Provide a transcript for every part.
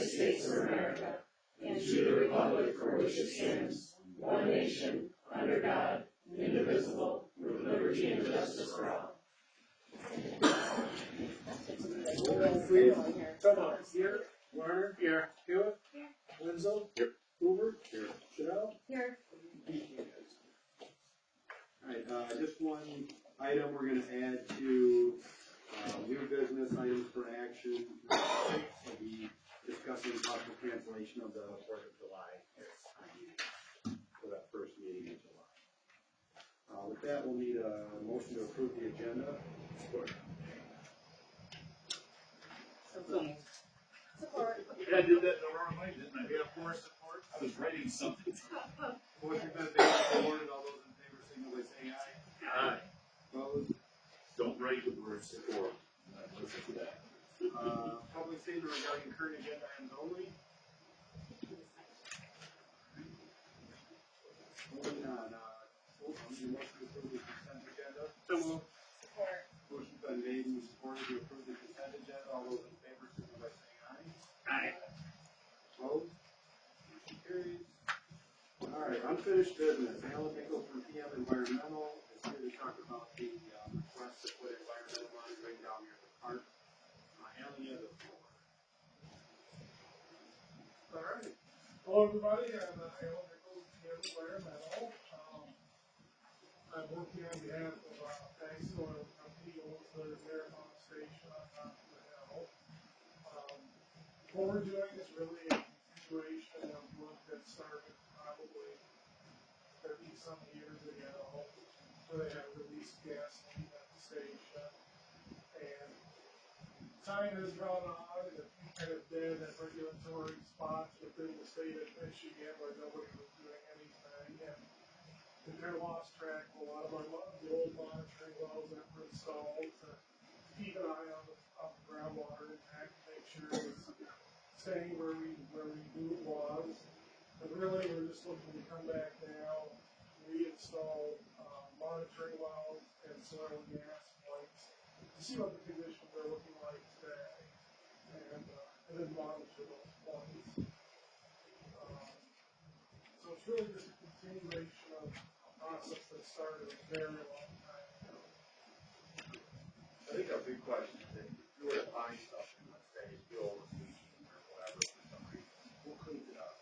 United States of America, and to the republic for which it stands, one nation, under God, indivisible, with liberty and justice for all. Please, come on. Here, Warner. Here. Hewitt. Here. Wenzel. Here. Hoover. Here. Chanel. Here. Alright, just one item we're going to add to new business items for action. We'll be discussing possible cancellation of the 4th of July for that first meeting in July. With that, we'll need a motion to approve the agenda. Support. Yeah, I did that the wrong way, didn't I? We have 4 support. I was writing something. Motion been made and supported. All those in favor signal by saying aye. Aye. Opposed? Don't write the word support. Listen to that. Public statement regarding current agenda items only. Moving on, motion to approve the consent agenda. So moved. Support. Motion's been made and supported to approve the consent agenda. All those in favor signal by saying aye. Aye. Opposed? Motion carries. Alright, unfinished business. Alan Nichols from PM Environmental is here to talk about the request to put environmental monitoring down here at the park. Alan, you have the floor. Alright. Hello everybody, I'm Alan Nichols, PM Environmental. I'm working on behalf of Banks Oil Company, owns the Marathon Station on top of the hill. What we're doing is really a continuation of work that started probably 30-some years ago, where they had released gasoline at the station. And time has gone on, and it's kind of dead at regulatory spots within the state of Michigan where nobody was doing anything. And we kind of lost track of a lot of the old monitoring wells that were installed to keep an eye on the groundwater impact, make sure it's staying where we knew it was. But really, we're just looking to come back now, reinstall monitoring wells and soil and gas points to see what the conditions are looking like today, and then monitor those points. So it's really just a continuation of a process that started a very long time ago. I think our big question is that if you were to find something, let's say fuel was leaking or whatever for some reason, who cleans it up?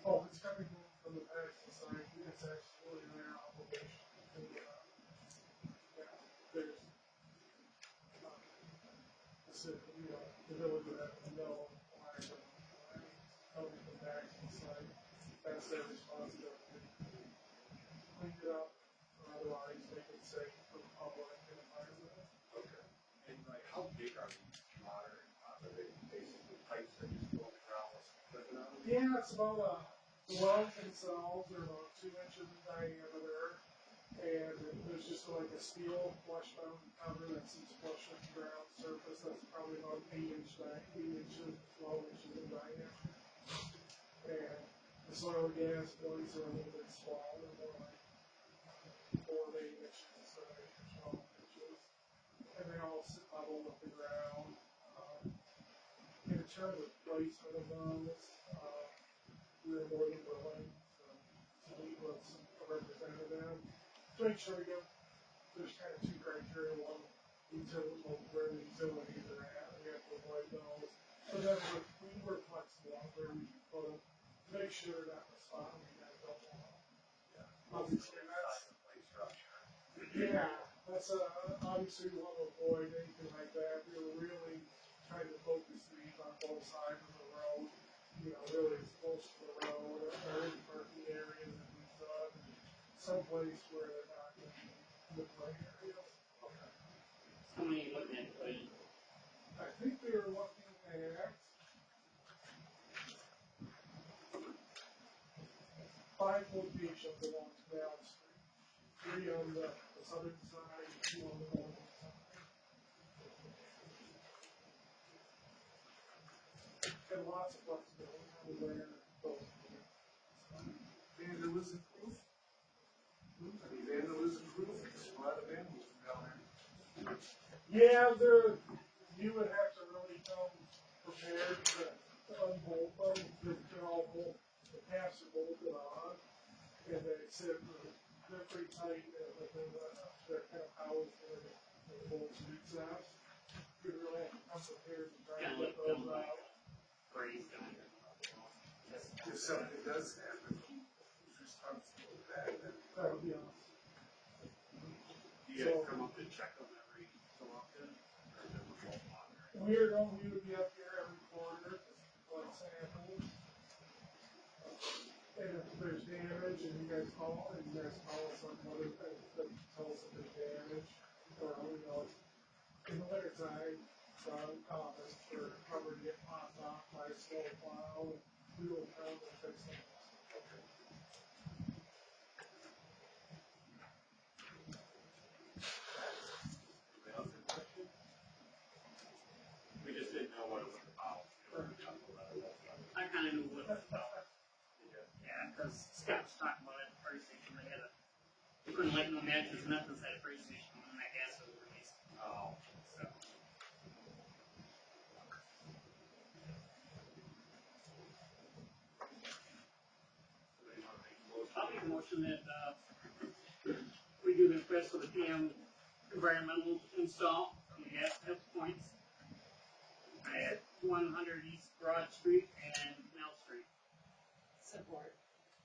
Oh, it's coming from the Pax Society. It's actually their obligation to clean it up. Yeah, there's the village would have no flag coming from Pax Society. That's their responsibility. Clean it up, or otherwise make it safe for the public and environment. Okay. And like, how big are these monitoring pods? Are they basically pipes that just go on the ground with some equipment on them? Yeah, it's about the wells themselves are about 2 inches in diameter, and there's just like a steel flush mountain cover that sits flush with the ground surface. That's probably about 8 inches, 12 inches in diameter. And the soil and gas buoys are a little bit smaller, more like 4 to 8 inches instead of 8 or 12 inches. And they all sit level with the ground. In terms of placement of those, we're more than willing to meet with a representative to make sure there's kind of 2 criteria. One, where the utilities are at, we have to avoid those. But then we're flexible on where we can put them to make sure they're not in a spot we kind of don't want. Obviously, that's obviously we want to avoid anything like that. We were really trying to focus these on both sides of the road, really as close to the road or in parking areas that we've done, someplace where they're not going to be in the play areas. Okay. How many are you looking at putting? I think they were looking at 5 locations along Canal Street, 3 on the southern side, 2 on the northern side. And lots of flexibility on where those are. Vandalism proof? Vandalism proof? There's a lot of vandalism down there. Yeah, you would have to really come prepared to unbolt them, they're all bolt, the caps are bolted on, and they sit, they're pretty tight, but they're kind of housed where the bolts recess. You really have to come prepared to try to get those out. If something does happen, who's responsible for that? That would be awesome. Do you guys come up and check them every so often? Or is it remote monitoring? We would be up here every quarter, like samples. And if there's damage and you guys call us on other things that tell us if there's damage, or, you know, in the winter time, it's not uncommon for rubber to get popped off by a snow plow, and we will come and fix them. Anybody else have a question? We just didn't know what it was about. I kinda knew what it was about. Yeah, cause Scott was talking about it at the fire station, they couldn't light no matches, nothing inside the fire station, when that gas was released. Oh. So, Somebody wanna make a motion? I'll make a motion that, we do the request for the PM environmental install on the gas points at 100 East Broad Street and Canal Street. Support.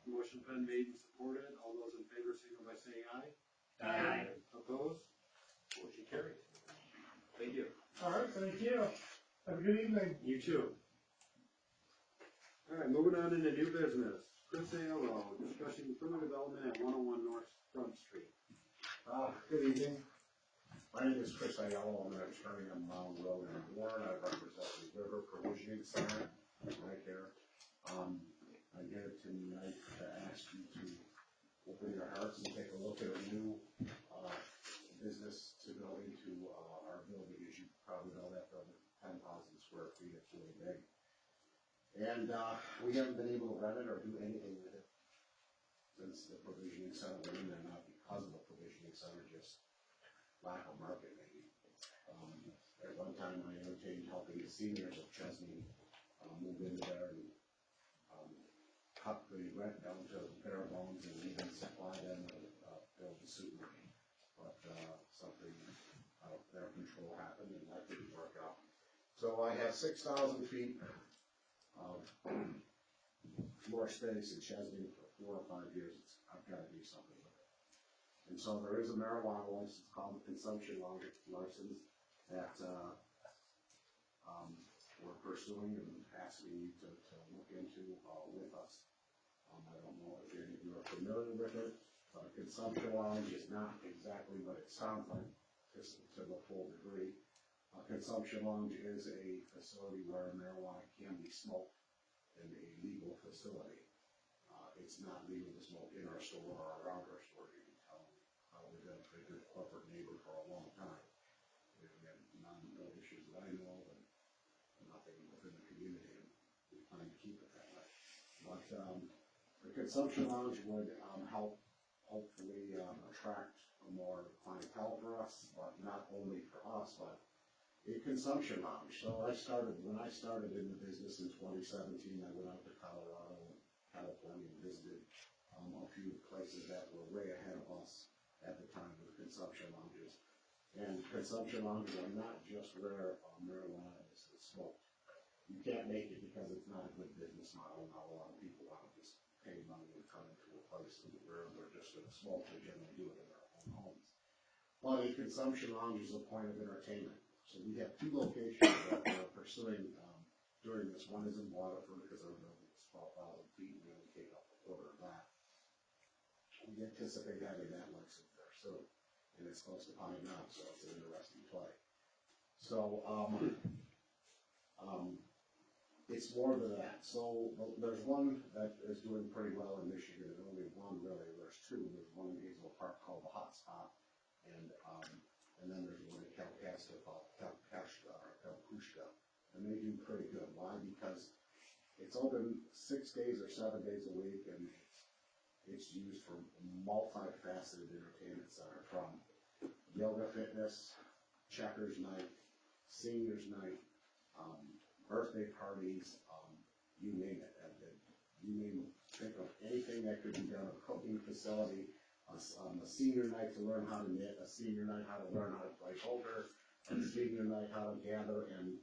Motion been made and supported. All those in favor signal by saying aye. Aye. Opposed? Motion carried. Thank you. All right, thank you. Have a good evening. You too. All right, moving on into new business. Chris Aiello, discussing further development at 101 North Front Street. Good evening. My name is Chris Aiello. I'm an attorney on Mound Road in Warren. I represent the River Provisioning Center right here. I'm here tonight to ask you to open your hearts and take a look at a new business to go into our building. As you probably know, that building, 10,000 square feet, it's really big. And we haven't been able to rent it or do anything with it since the provisioning center went in there, not because of the provisioning center, just lack of market maybe. At one time I entertained helping the seniors of Chesney move into there and cut the rent down to bare bones and even supply them build a suit. But something out of their control happened and that didn't work out. So I have 6,000 feet of floor space in Chesney for 4 or 5 years. I've got to do something with it. And so there is a marijuana license called the consumption license that we're pursuing and asking you to look into with us. I don't know if any of you are familiar with it, but a consumption lounge is not exactly what it sounds like to the full degree. A consumption lounge is a facility where marijuana can be smoked in a legal facility. It's not legal to smoke in our store or around our store. You can tell we've been a pretty good corporate neighbor for a long time. We've had no issues that I know of and nothing within the community, and we plan to keep it that way. But the consumption lounge would help hopefully attract more clientele for us, but not only for us, but a consumption lounge. So when I started in the business in 2017, I went out to Colorado and California and visited a few places that were way ahead of us at the time with consumption lounges. And consumption lounges are not just where marijuana is smoked. You can't make it because it's not a good business model. Not a lot of people want to just pay money and come into a place where they're just going to smoke. They generally do it in their own homes. But a consumption lounge is a point of entertainment. So we have 2 locations that we're pursuing during this. One is in Waterford because our building is 12,000 feet and we only take up a quarter of that. We anticipate having that license there soon. And it's close to Pine Mountain, so it's an interesting play. So it's more than that. So there's one that is doing pretty well in Michigan, and only one really. There's 2. There's one in Hazel Park called the Hot Spot, and then there's one in Kalkaska called Kalkushka, and they do pretty good. Why? Because it's open 6 days or 7 days a week, and it's used for multifaceted entertainment center, from yoga, fitness, checkers night, seniors night, birthday parties, you name it. You name it. Think of anything that could be done, a cooking facility, a senior night to learn how to knit, a senior night how to learn how to play poker, a senior night how to gather and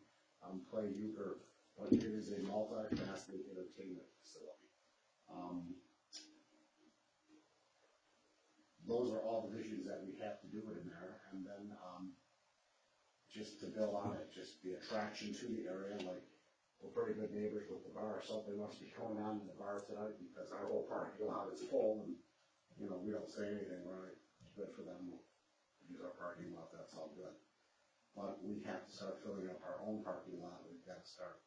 play euchre. But it is a multi-faceted entertainment facility. Those are all the visions that we have to do it in there, and then just to build on it, just the attraction to the area, like we're pretty good neighbors with the bar. Something must be going on in the bar tonight because our whole parking lot is full, and you know we don't say anything. Right? It's good for them to use our parking lot. That's all good. But we have to start filling up our own parking lot. We've got to start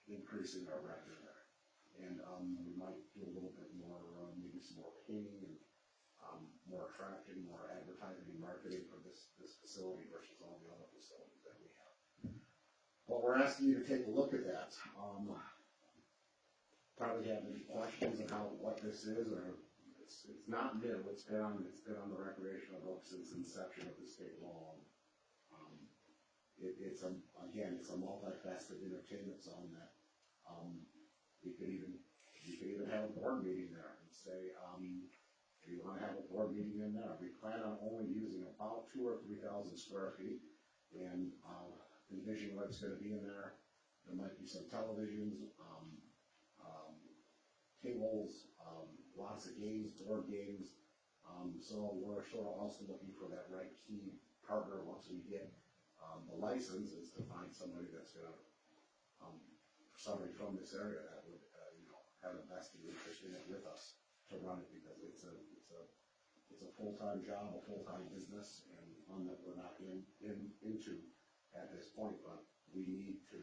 increasing our revenue there, and we might do a little bit more, maybe some more painting and more attraction, more advertising and marketing for this facility versus all the other facilities that we have. But we're asking you to take a look at that. Probably have any questions on what this is, or it's not new. It's been on the recreational book since inception of the state law. It's a multifaceted entertainment zone that you could even have a board meeting there and say, if you want to have a board meeting in there, we plan on only using about 2,000 or 3,000 square feet, and envision what's going to be in there. There might be some televisions, tables, lots of games, board games. So we're sort of also looking for that right key partner once we get the license, is to find somebody that's going to, somebody from this area that would, have a vested interest in it with us to run it, because it's a full-time job, a full-time business, and one that we're not into at this point, but we need to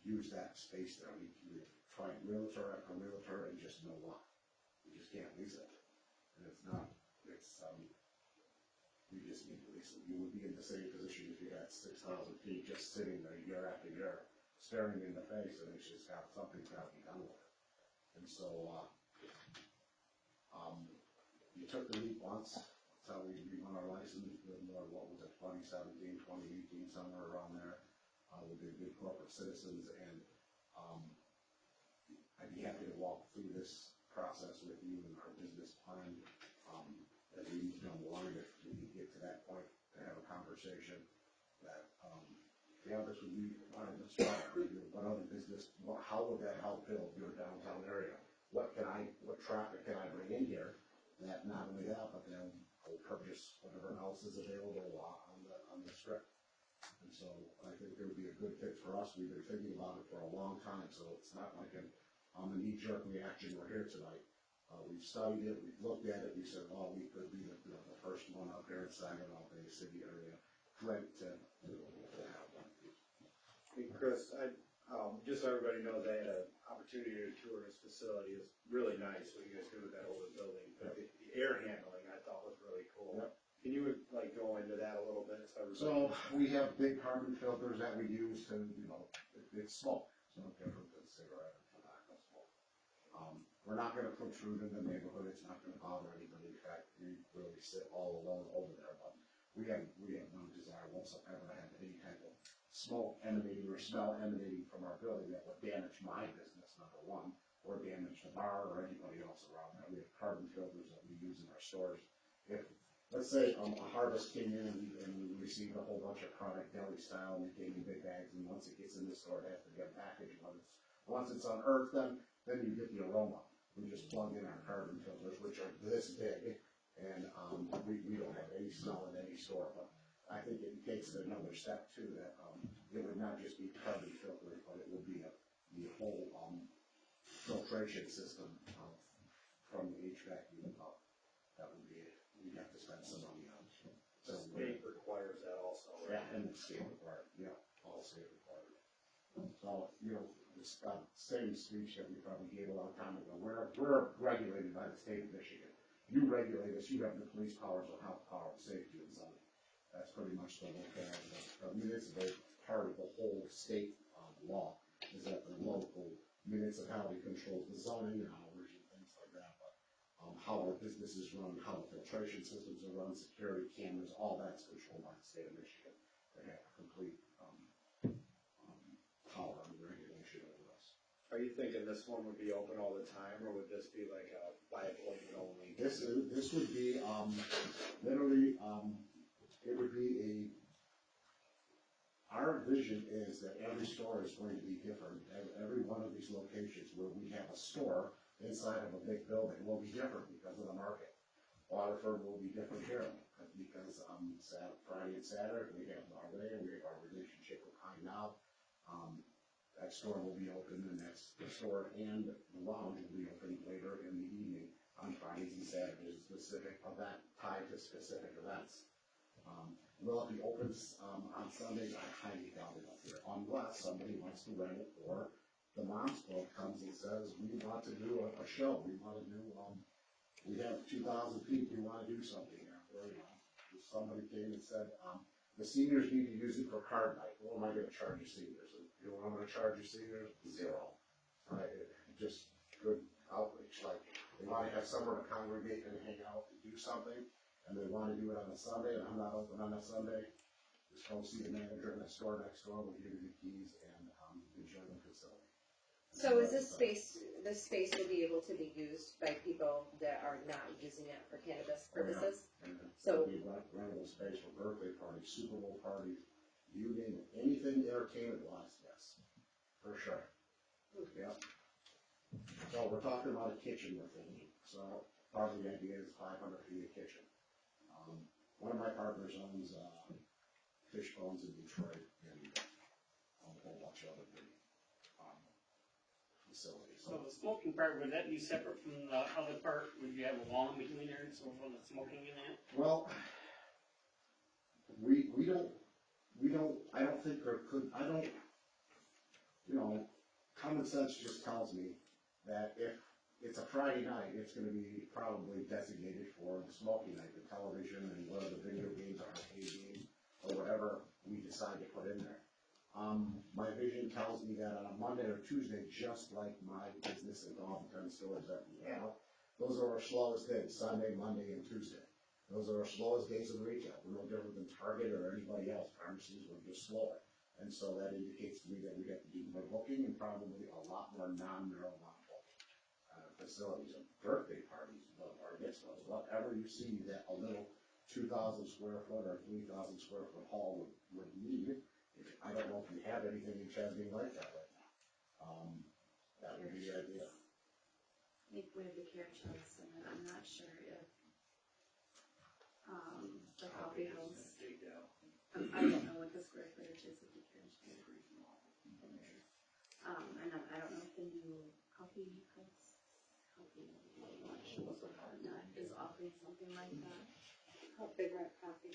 use that space there. We try realtor after realtor and just know what. We just can't lease it. And it's not, we just need to lease it. You would be in the same position if you had 6,000 feet just sitting there year after year, staring in the face, and it's just got something's got to be done with it. And so, you took the leap once. That's how we won our license. What was it, 2017, 2018, somewhere around there. We did good corporate citizens, and I'd be happy to walk through this process with you and our business plan as we move down the line. If we can get to that point to have a conversation that, this would be, let's try what other business, how would that help build your downtown area? What traffic can I bring in here that not only that, but then I'll purchase whatever else is available on the strip. And so I think it would be a good fit for us. We've been thinking about it for a long time, so it's not like a knee-jerk reaction. We're here tonight. We've studied it, we've looked at it, we said, well, we could be the first one out there in Saginaw Bay City area. Great to have one. Hey, Chris, just so everybody knows, I had an opportunity to tour this facility. It's really nice what you guys do with that older building. But the air handling I thought was really cool. Yep. Can you go into that a little bit? So we have big carbon filters that we use to, it's smoke. It's no different than cigarette or tobacco smoke. We're not going to protrude in the neighborhood. It's not going to bother anybody. In fact, we really sit all alone over there. But we have no desire whatsoever to have any type of smoke emanating or smell emanating from our building that would damage my business, number one, or damage the bar or anybody else around there. We have carbon filters that we use in our stores. If, let's say, a harvest came in and we received a whole bunch of product deli style, and it came in big bags, and once it gets in the store, it has to get packaged. Once it's unearthed, then you get the aroma. We just plug in our carbon filters, which are this big, and we don't have any smell in any store. But I think it takes it another step too, that it would not just be carbon filters, but it would be the whole filtration system from the HVAC unit up. That would be it. We'd have to spend some money on it. So state requires that also, right? Yeah, and the state required. Yeah, all state required. So, this same speech that we probably gave a long time ago, we're regulated by the state of Michigan. You regulate us, you have the police powers of health, power, safety, and zoning. That's pretty much the local, municipal part of the whole state law, is that the local municipality controls the zoning and hours and things like that. But how our businesses run, how the filtration systems are run, security cameras, all that's controlled by the state of Michigan. They have complete power and regulation over Are you thinking this one would be open all the time, or would this be like a by appointment only? This would be, literally, it would be our vision is that every store is going to be different. Every one of these locations where we have a store inside of a big building will be different because of the market. Waterford will be different here because, Friday and Saturday, we have our way, and we have our relationship with High Now. That store will be open, and the store and the lounge will be open later in the evening on Fridays and Saturdays, specific event, tied to specific events. Will it be open, on Sundays? I highly doubt it up here, unless somebody wants to rent it, or the Moms Club comes and says, we want to do a show, we want to do, we have 2,000 people, we want to do something here. Or, somebody came and said, the seniors need to use it for card night. What am I gonna charge you seniors? You know what I'm gonna charge you seniors? $0. Right, just good outreach, like, they wanna have somewhere to congregate and hang out and do something, and they wanna do it on a Sunday, and I'm not open on a Sunday, just go see the manager in the store next door, we'll give you the keys, and, enjoy the facility. So is this space will be able to be used by people that are not using it for cannabis purposes? And So- we rentable space for birthday parties, Super Bowl parties, you name it, anything entertainment wise, yes, for sure. Yeah. So we're talking about a kitchen we're thinking, so part of the idea is 500 feet of kitchen. One of my partners owns, Fishbones in Detroit, and a whole bunch of other big, facilities. So the smoking part, would that be separate from the other part? Would you have a wall between there and so for the smoking in that? Well, we don't, I don't think there could, common sense just tells me that if it's a Friday night, it's gonna be probably designated for the smoking night, the television and whether the video games are arcade games or whatever we decide to put in there. My vision tells me that on a Monday or Tuesday, just like my business and all the 10 stores that we have, those are our slowest days, Sunday, Monday, and Tuesday. Those are our slowest days of retail. We're no different than Target or anybody else. Pharmacies were just slower. And so that indicates to me that we have to do more booking and probably a lot more non-marijuana facilities and birthday parties, or mitzvahs, whatever you see that a little 2,000 square foot or 3,000 square foot hall would need. I don't know if we have anything in Chesney like that right now. That would be the idea. I think we have the carriage house, and I'm not sure if, the coffee house. I don't know what the square footage is of the carriage house. And I don't know if the new coffee house, is offering something like that. How big are coffee?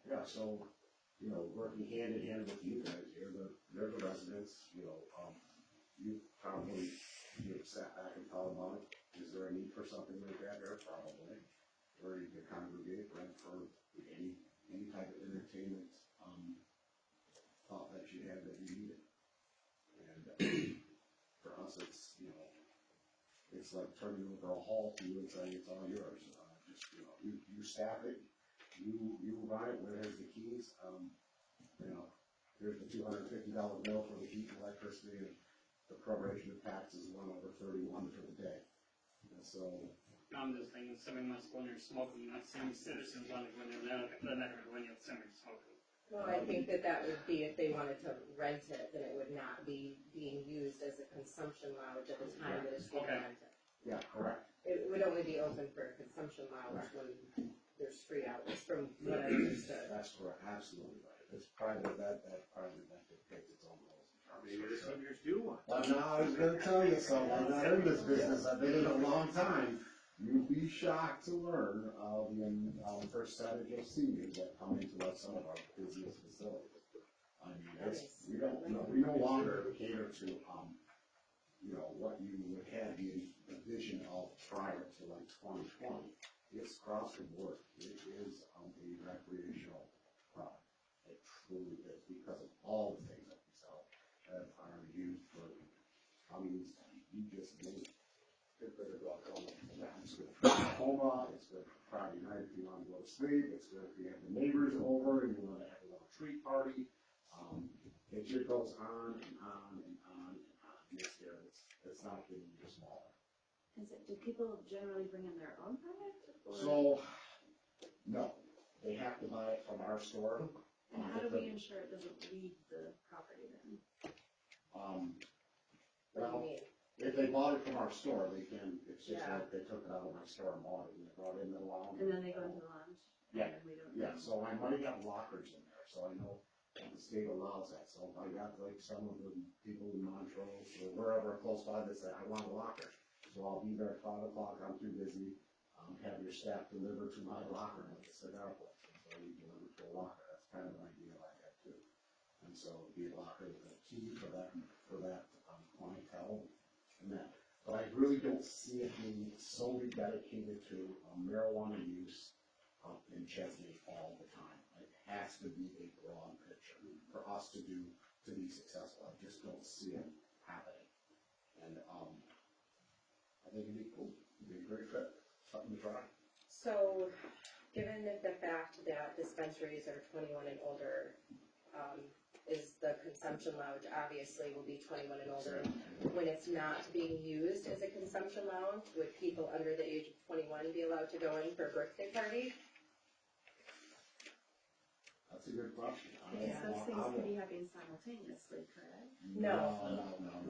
Yeah, so, working hand in hand with you guys, they're the residents, you probably, sat back and thought about it. Is there a need for something like that there? Probably. Where you could congregate, rent for any type of entertainment, thought that you had that you needed. And for us, it's, it's like turning over a hall to you and saying it's all yours. You staff it, you run it, where there's the keys, here's the $250 bill for the heat and electricity, and the proration of taxes $1/31 for the day. And so, I'm just thinking somebody wants to go in there smoking, not senior citizens want to go in there, they're not gonna go in there with somebody smoking. Well, I think that would be if they wanted to rent it, then it would not be being used as a consumption lounge at the time that it's being Okay. rented. yeah, correct. It would only be open for a consumption lounge when there's free hours, from what I understood. That's correct, absolutely right. It's private, that private event dictates its own rules. Maybe the seniors do want. But now I was gonna tell you something, I'm not in this business, I've been in it a long time. You'd be shocked to learn, the percentage of seniors that come into some of our business facilities. I mean, we no longer cater to, what you would have the vision of prior to like 2020. It's across the board, it is, a recreational product. It truly is, because of all the things that we sell that are used for, you just name it. It's good for glaucoma. It's good for glaucoma. It's good for Friday night if you want to go to sleep. It's good if you have the neighbors over and you want to have a little treat party. It just goes on and on and on and on. This year, it's not getting any smaller. Do people generally bring in their own permit? Or? So, no, they have to buy it from our store. And how do we ensure it doesn't leave the property then? Well, if they bought it from our store, they can, it's just like they took it out of my store and bought it, and they brought it in the lounge. And then they go into the lounge? Yeah. And we don't Yeah, so I might have lockers in there, so I know the state allows that, so if I got like some of the people in Montrose or wherever close by that say, I want a locker, so I'll be there at 5 o'clock, I'm too busy, have your staff deliver to my locker at the cigar place, so we deliver to a locker, that's kind of an idea I had too. And so it'd be a locker with a key for that clientele and that. But I really don't see it being solely dedicated to marijuana use in Chesney all the time. It has to be a broad picture for us to be successful. I just don't see it happening. And I think it'd be cool. It'd be a great fit. Something to try. So, given the fact that dispensaries are 21 and older, is the consumption lounge obviously will be 21 and older. When it's not being used as a consumption lounge, would people under the age of 21 be allowed to go in for a birthday party? That's a good question. Because those things could be happening simultaneously, correct? No.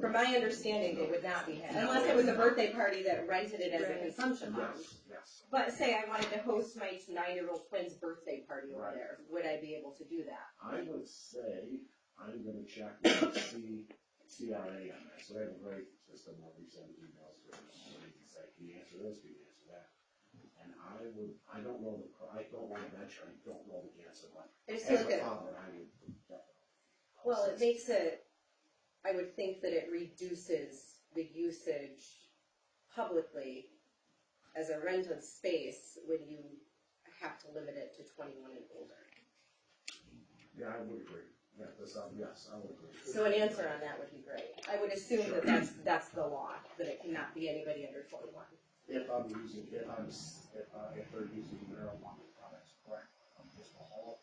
From my understanding, they would not be having, unless it was a birthday party that rented it as a consumption lounge. Yes. But say I wanted to host my 9-year-old twin's birthday party over there, would I be able to do that? I would say, I'm gonna check with CRA on that, so they have a great system where we send emails to them, and they can say, can you answer this, can you answer that? And I don't know I don't want to venture, I don't know the answer, but as a father, I would definitely. Well, it makes it, I would think that it reduces the usage publicly as a rented space when you have to limit it to 21 and older. Yeah, I would agree. Yeah, yes, I would agree. So an answer on that would be great. I would assume that that's the law, that it cannot be anybody under 21. If they're using marijuana products, correct, just a whole.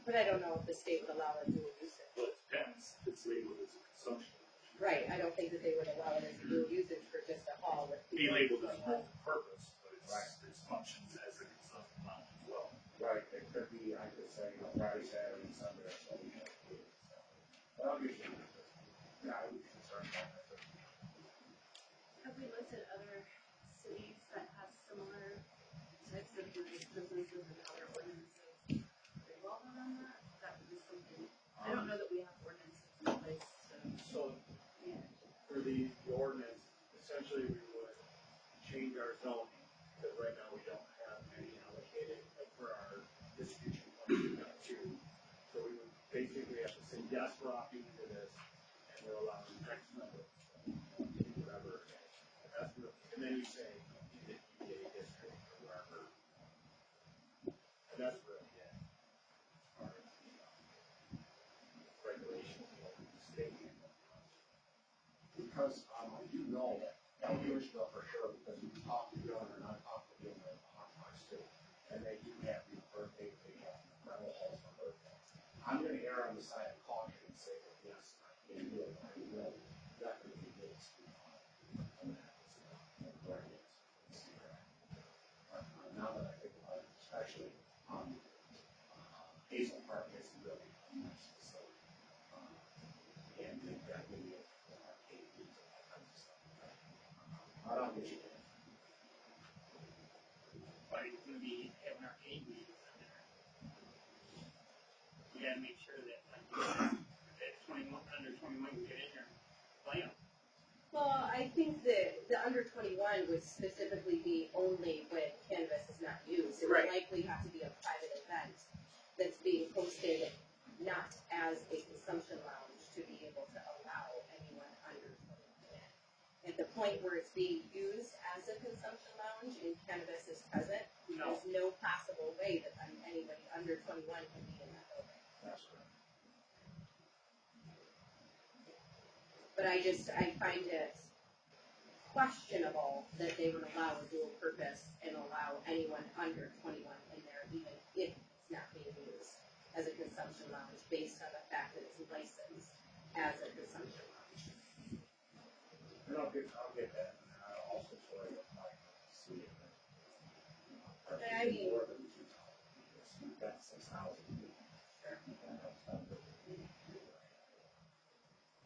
But I don't know if the state would allow it dual usage. Well, it depends, it's labeled as a consumption. Right, I don't think that they would allow it as dual usage for just a hall with Be people. labeled as multi-purpose, but it functions as a consumption lounge as well. Right, it could be, I could say, Friday, Saturday, and Sunday, or something. But I'll get you an answer. Yeah, I would be concerned about that. Have we looked at other cities that have similar types of businesses and other ordinances revolve around that? That would be something, I don't know that we have ordinances in place to So, manage. for the ordinance, essentially we would change our zoning, because right now we don't have any allocated for our distribution point we've got two. So we would basically have to say, yes, we're opting into this, and we're allowing X number, whatever. And then you say, in the EPA district or wherever. And that's really it. As far as the regulations of the state. Because I do know that years ago for sure, because we talked to the owner and I talked to the owner of the hot box too, and they do have the birthday, they have rental halls for birthday. I'm gonna err on the side of caution and say that yes, I can do it, I will definitely do it. Now that I think about it, especially Hazel Park is really nice facility. And they've got video for arcade games and all kinds of stuff. I don't get you there. But it's gonna be having arcade games in there. You gotta make sure that, that 21, under 21 can get in there and play them. Well, I think that the under 21 would specifically be only when cannabis is not used. It would likely have to be a private event that's being hosted not as a consumption lounge to be able to allow anyone under 21 in. At the point where it's being used as a consumption lounge and cannabis is present, there's no possible way that anybody under 21 can be in that building. That's correct. But I find it questionable that they would allow a dual purpose and allow anyone under 21 in there, even if it's not being used as a consumption lounge based as a consumption law. And I'll get that, and I'll also show you what Mike see it. I mean- More than 2,000. We've got 6,000.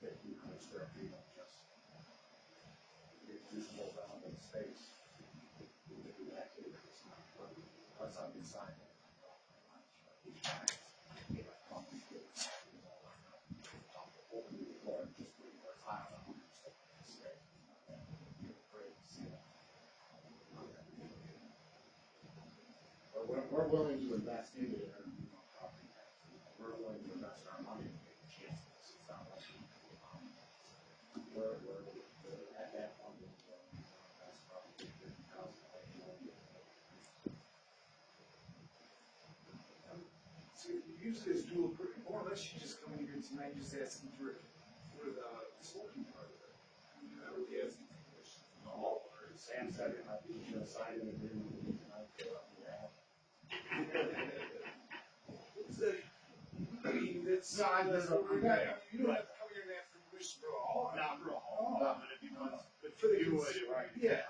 1,500 square feet of just usable valuable space. What's on the side? We're willing to invest into it. We're willing to invest our money to take a chance. It's not like we're at that point. That's probably 50,000. So you guys do more or less. You just come in here tonight, just asking for the smoking part of it. You're not really asking for permission. No, Sam said it might be to sign an agreement. I mean, that's. No, I that's don't- what we're not, I mean, you don't have to come here and ask for permission for all. Not for a whole lot, but if you want, but For the do consumer, it right. yeah.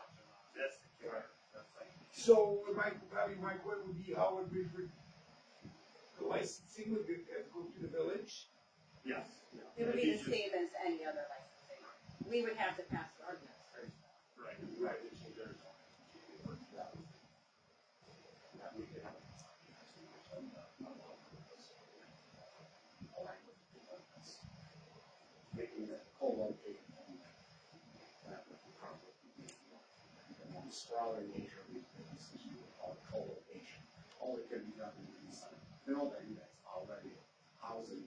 That's the key. That's like. So, my question would be, how would we, the licensing would be, have to go through the village? Yes. It would be the same as any other licensing. We would have to pass the ordinance first. Right, right, which is very fine. That we can have. Making it co-located that would be probably the sprawling nature of these businesses, you would call it co-location. All it can be done in a building that's already housing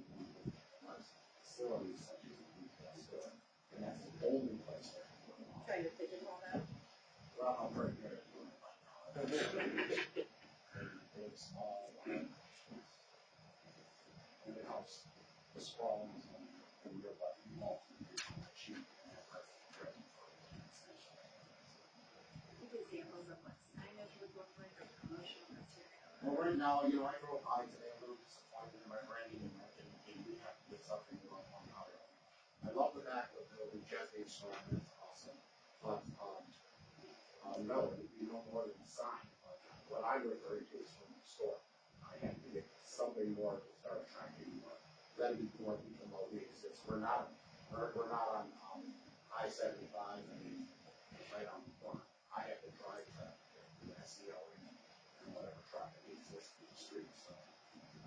facilities such as a retail store. And that's the only place where you put them all. Trying to pigeonhole that. Well, I'm pretty good at doing it right now. Big, small, and it helps the sprawling and you're letting them all cheap and that type of thing. You get examples of what signage would look like or promotional material. Well, right now, I drove by today, a little disappointed in my branding and marketing team. We have to get something going on how to. I love the back of the building, Jesse's store, that's awesome. But, no, you know more than a sign. But what I'm referring to is from the store. I have to get something more to start attracting more. Letting more people know we exist. We're not on I-75, I mean, right on the corner. I have to drive traffic, the SEO, and whatever traffic exists in the street, so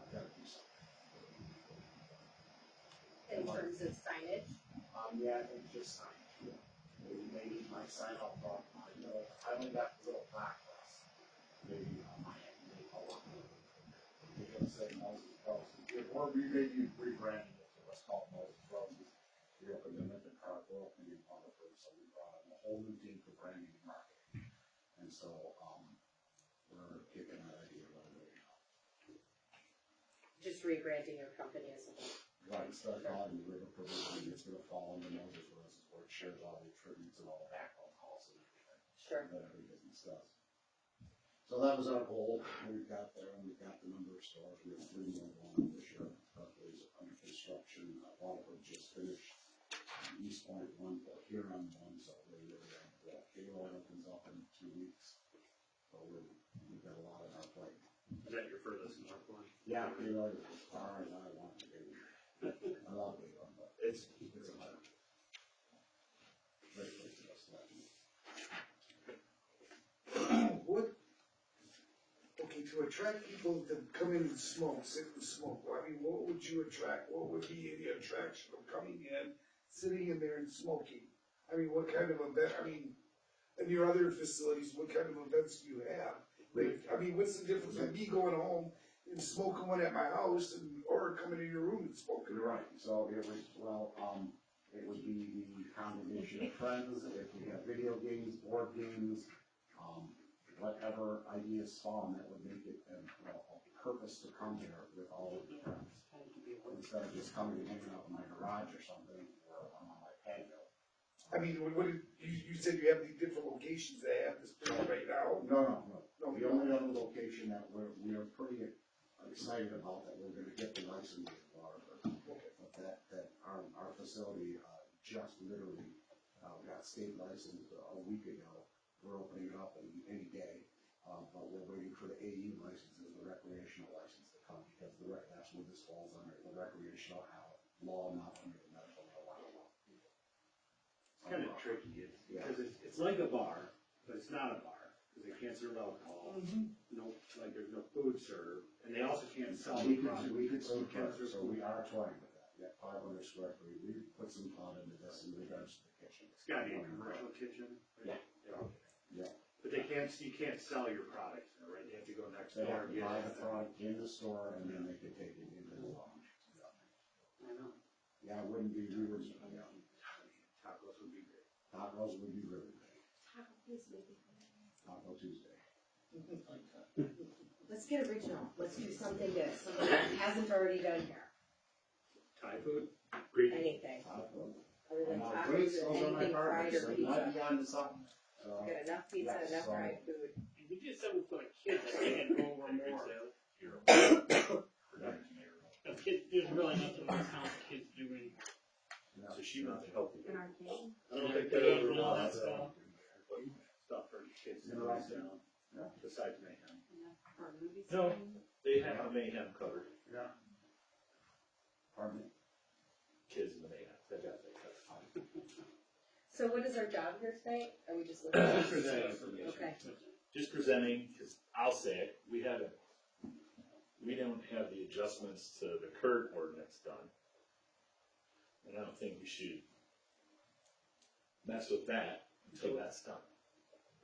I've got to do something. In terms of signage, Yeah, I think just sign. Maybe my sign up on my, I only got the little black glass. Maybe I have to make a lot more. Because say Moses Roses. Or we may be rebranding it to what's called Moses Roses. We opened them at the car, we're opening in Waterford, so we brought in a whole new team for branding and marketing. And so, we're kicking that idea right away now. just rebranding your company as a whole. Right, instead of calling the River Provision, it's gonna fall under Moses Roses, where it shares all the tributes and all the backbone calls and everything. Sure. That every business does. So that was our goal, we've got there, and we've got the number of stores, we have 3 more going this year, Berkeley's under construction, Waterford just finished, East Point 1, Huron 1, so we're really, Gaylord opens up in 2 weeks, so we've got a lot on our plate. Is that your furthest north one? Yeah, Gaylord is as far as I want to be. I love Gaylord, but it's a hard, great place to go sledding. To attract people to come in and smoke, sit and smoke, I mean, what would you attract? What would be the attraction of coming in, sitting in there and smoking? I mean, what kind of event, in your other facilities, what kind of events do you have? I mean, what's the difference of me going home and smoking one at my house or coming to your room and smoking? You're right, so it would be the combination of friends, if we have video games, board games, whatever ideas spawn that would make it a purpose to come here with all of the friends. Instead of just coming and hanging out in my garage or something, or on my patio. I mean, you said you have these different locations that have this place right now? No. The only other location that we are pretty excited about that we're gonna get the license for. Okay. that our facility, just literally, got state licensed a week ago. We're opening it up any day, but we're waiting for the AU licenses, the recreational license to come, because that's what this falls under, the recreational law, not under the medical law. It's kind of tricky, because it's like a bar, but it's not a bar, because they can't serve alcohol. No, like there's no food served, and they also can't sell the product. We could serve Can't cars, serve so food. we are toying with that. We got 500 square feet. We put some thought into this in regards to the kitchen. It's gotta be a commercial kitchen. Yeah. Yeah. But you can't sell your products there, right? They have to go next They door have and to get buy the it. product in the store, and then they can take it into the lounge. I know. Yeah, it wouldn't be, we would, yeah. Tacos would be great. Tacos would be really great. Taco Tuesday. Taco Tuesday. Let's get original. Let's do something that hasn't already done here. Thai food? Greek. Anything. Taco. Other than And tacos greats, and those are my anything fried partners, or so you pizza. might be onto something. So, Got enough pizza, Yes, enough so- fried food. We did something for the kids, I think, and go over more. The kids, there's really nothing else the kids do anymore. yeah. So she wants to help you. In arcade. I don't think they ever All want that stuff. stuff for kids to You know, write down, Yeah. besides mayhem. Or movie No. screen. They have the mayhem covered. Yeah. Pardon me? Kids in the mayhem. They got that covered. So what is our job here tonight? Are we just looking at Just present information. Okay. Just presenting, because I'll say it, we don't have the adjustments to the current ordinance done. And I don't think we should mess with that until that's done.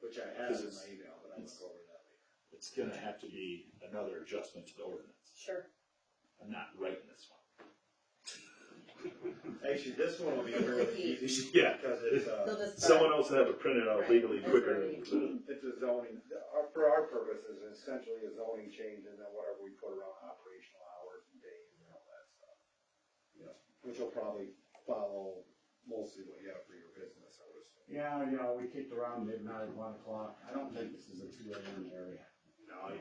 Which I have in my email, but I'll go over that later. It's gonna have to be another adjustment to the ordinance. Sure. I'm not writing this one. Actually, this one will be really easy. Yeah. Because it's, They'll just Someone else will have it printed out Right. legally That's quicker right. than it's a zoning, for our purposes, essentially a zoning change and then whatever we put around operational hours and days and all that stuff. You know, which will probably follow mostly what you have for your business, I would assume. Yeah, we kicked around midnight, 1 o'clock. I don't think this is a 2 a.m. area. No, I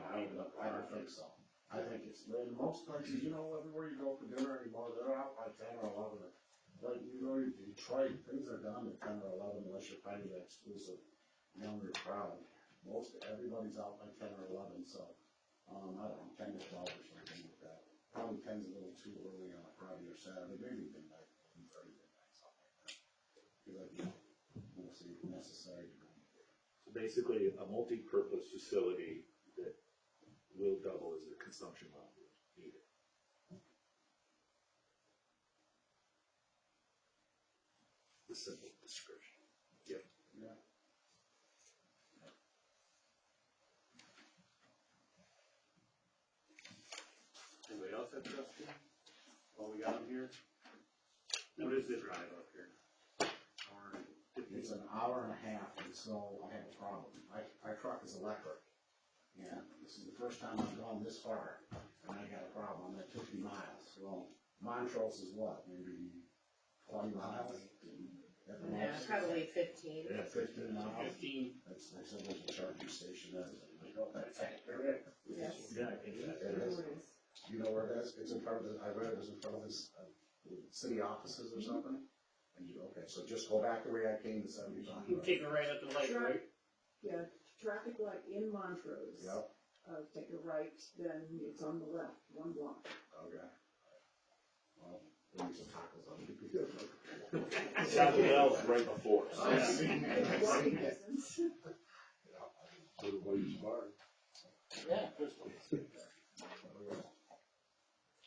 don't think so. I think it's, in most places, everywhere you go for dinner anymore, they're out by 10 or 11. Like, you go to Detroit, things are done at 10 or 11 unless you're finding an exclusive younger crowd. Everybody's out by 10 or 11, so, I don't know, 10 to 12 or something like that. Probably 10's a little too early on a Friday or Saturday, maybe midnight, 2:30 midnight, something like that. Because I think we'll see if necessary to go. So basically, a multi-purpose facility that will double as a consumption level needed. The simple description. Yep. Yeah. Anybody else have questions? While we got them here? What is the drive up here? It's an hour and a half, and so I have a problem. My truck is electric, and this is the first time I've gone this far, and I got a problem. I'm at 50 miles. Well, Montrose is what, maybe 20 miles? At the Yeah, most? probably 15. Yeah, 15 miles. 15. They said there's a charging station there. I go, that's accurate. Yes. Yeah, I think that. It is. You know where it is? It's in front of the, I read it was in front of this, city offices or something. And okay, so just go back the way I came to 75. You take it right at the light, right? Yeah, traffic light in Montrose. Yep, Take a right, then it's on the left, 1 block. okay. Well, we need some tacos on it. Taco Bell's right before. It's walking distance. Everybody's smart. Yeah.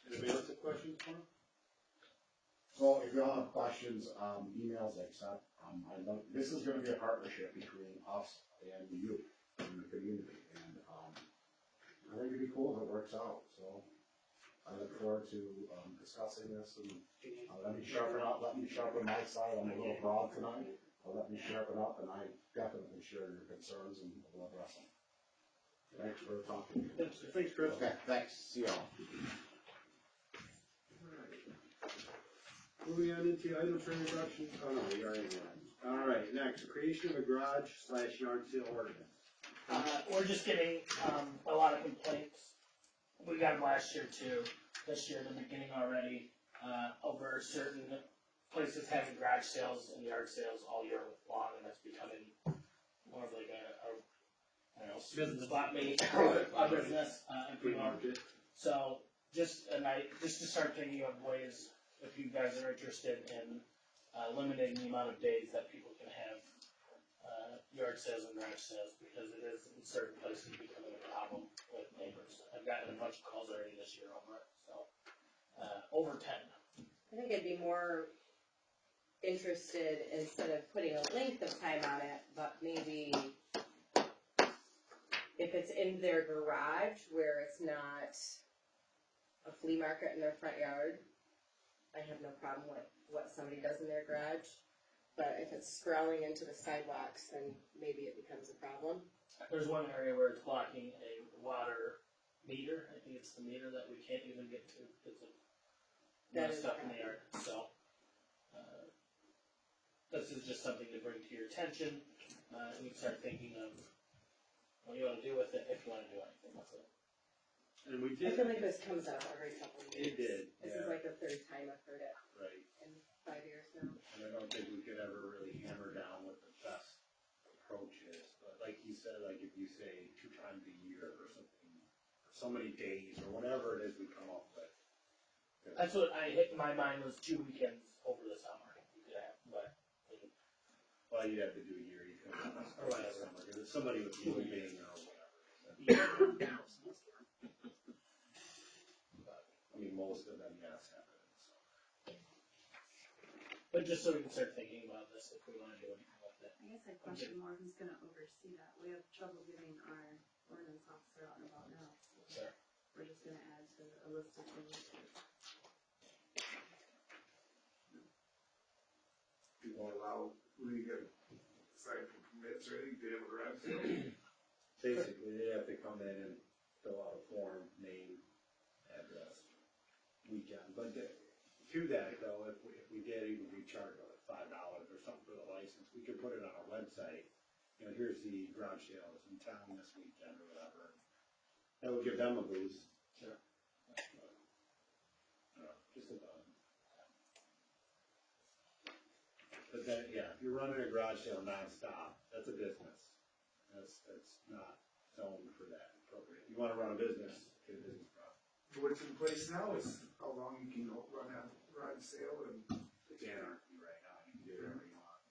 Anybody else have questions for him? So if you all have questions, emails, accept. This is gonna be a partnership between us and you and the community, and, I think it'd be cool if it works out, so I look forward to, discussing this, and, let me sharpen my side. I'm a little broad tonight, but let me sharpen up, and I definitely share your concerns and we'll address them. Thanks for talking. Thanks, Chris. Okay, thanks, see y'all. Moving on into items for introduction. Oh, no, we already did. All right, next, creation of a garage/yard sale ordinance. We're just getting, a lot of complaints. We got them last year too, this year, the beginning already. over certain places having garage sales and yard sales all year long, and that's becoming more of like a I don't know, business spot maybe, a business, Free market. So, just to start thinking of ways, if you guys are interested in, limiting the amount of days that people can have, yard sales and garage sales, because it is in certain places becoming a problem with neighbors. I've gotten a bunch of calls already this year over it, so, over 10. I think I'd be more interested, instead of putting a length of time on it, but maybe if it's in their garage where it's not a flea market in their front yard, I have no problem with what somebody does in their garage. But if it's sprawling into the sidewalks, then maybe it becomes a problem. There's one area where it's blocking a water meter. I think it's the meter that we can't even get to because of stuff in the yard. So, this is just something to bring to your attention. You can start thinking of what you want to do with it, if you want to do anything with it. And we I did. feel like this comes up every couple of years. It did. This is like the third time I've heard it Right. in 5 years now. And I don't think we could ever really hammer down what the best approach is, but like you said, like if you say 2 times a year or something, so many days or whatever it is we come up with. That's what I hit in my mind was 2 weekends over the summer. You could have, but Well, you'd have to do a year, you couldn't have Or whatever. summer, because it's somebody with really being or whatever. But, I mean, most of them, yes, happen, so. But just so we can start thinking about this, if we want to do anything with it. I guess I question more who's gonna oversee that. We have trouble getting our ordinance officer out and about now. Sure. We're just gonna add to a list of things. You won't allow, when you get aside from permits or anything, they have a garage sale. Basically, they have to come in and fill out a form, name, address, weekend, but to that though, if we did, even if we charge like $5 or something for the license, we could put it on our website. You know, here's the garage sales in town this weekend or whatever. That would give them a boost. Sure. Just a thought. But then, yeah, if you're running a garage sale nonstop, that's a business. That's not zoned for that appropriate. If you wanna run a business, get a business problem. What's in place now is how long you can run a garage sale and. It's anarchy right now, you can do whatever you want.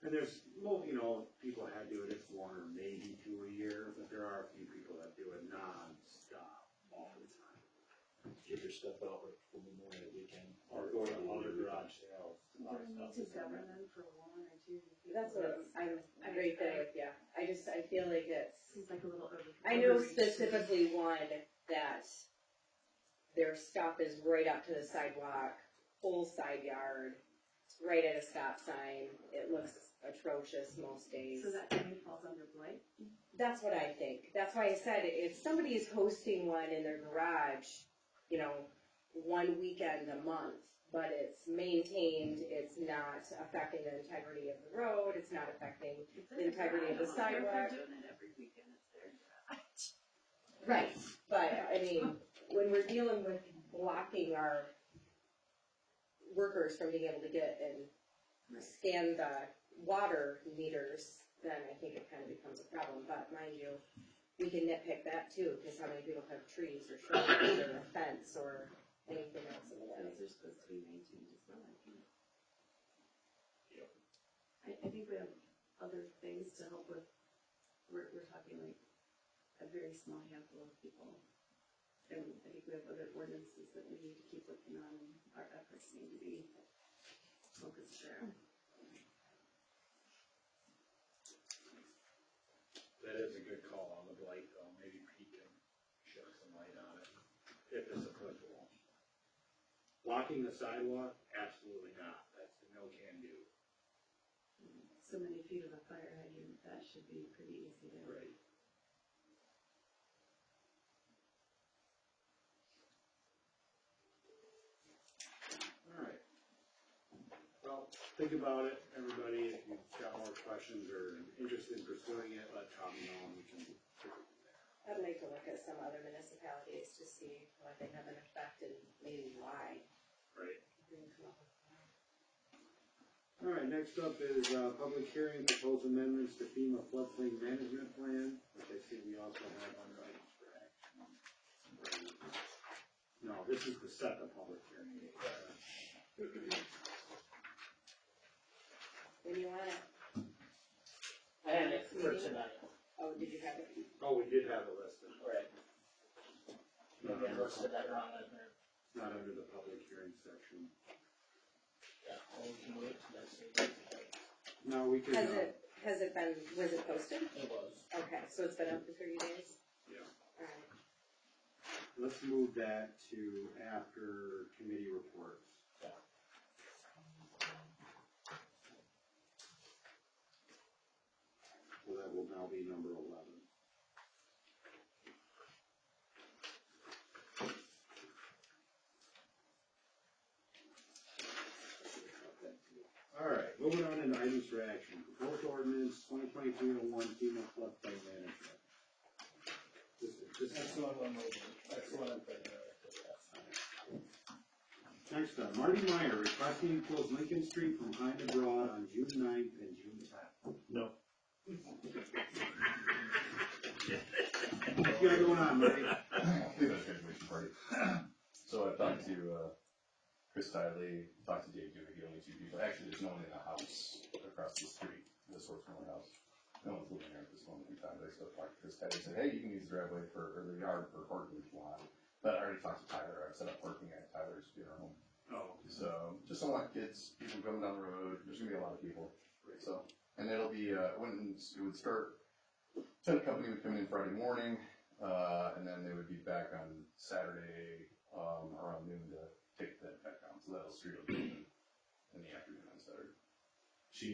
And there's, well, you know, people had do it at 1 or maybe 2 a year, but there are a few people that do it non-stop all the time. Get your stuff out like for Memorial Weekend. Or go to other garage sales. Do we need to govern them for 1 or 2? That's what I'm right there with you. I feel like it's. Seems like a little over. I know specifically one that their stop is right up to the sidewalk, whole side yard, right at a stop sign. It looks atrocious most days. So that kind of falls under blight? That's what I think. That's why I said if somebody is hosting one in their garage, you know, 1 weekend a month, but it's maintained, it's not affecting the integrity of the road, it's not affecting the integrity of the sidewalk. They're doing it every weekend, it's their garage. Right, but I mean, when we're dealing with blocking our workers from being able to get and scan the water meters, then I think it kind of becomes a problem. But mind you, we can nitpick that too, because how many people have trees or shrubs or a fence or anything else in the way. Those are supposed to be maintained as well, I think. I think we have other things to help with, we're talking like a very small handful of people. And I think we have other ordinances that we need to keep looking on, and our efforts need to be focused there. That is a good call on the blight though, maybe Pete can shed some light on it, if it's applicable. Blocking the sidewalk, absolutely not, that's a no can do. So many feet of a fire hydrant, that should be pretty easy to. Right. Alright. Well, think about it, everybody, if you've got more questions or interested in pursuing it, let Tommy know and we can. I'd like to look look at some other municipalities to see what they have in effect and maybe why. Right. We can come up with that. All right, next up is, public hearing, proposed amendments to FEMA floodplain management plan, which I see we also have under items for action. No, this is to set the public hearing. When you want it. I had it for tonight. Oh, did you have it? Oh, we did have it listed. Right. Maybe I listed that wrong in there. Not under the public hearing section. Yeah, well, we can move it to next week. No, we could. Has it been, was it posted? It was. Okay, so it's been up for 30 days? Yeah. Alright. Let's move that to after committee reports. So that will now be number 11. All right, moving on into items for action. Proposed ordinance 2023-01 FEMA floodplain management. That's the one I'm moving. That's the one I'm putting there. Next up, Marty Meyer requesting to close Lincoln Street from High to Broad on June 9th and June 10th. No. What you got going on, Marty? Graduation party. So I talked to Chris Tiley, talked to Dave Dewey, only two people. Actually, there's no one in the house across the street, the Swartzmiller house. No one's living there at this moment in time. But I still talked to Chris Tiley and said, hey, you can use the driveway or the yard for parking if you want. But I already talked to Tyler. I've set up parking at Tyler's funeral home. Oh. So just don't want kids, people coming down the road. There's gonna be a lot of people. So, and it'll be when it would start. Tent company would come in Friday morning, and then they would be back on Saturday around noon to take the tent back down. So that'll street will be in the afternoon on Saturday.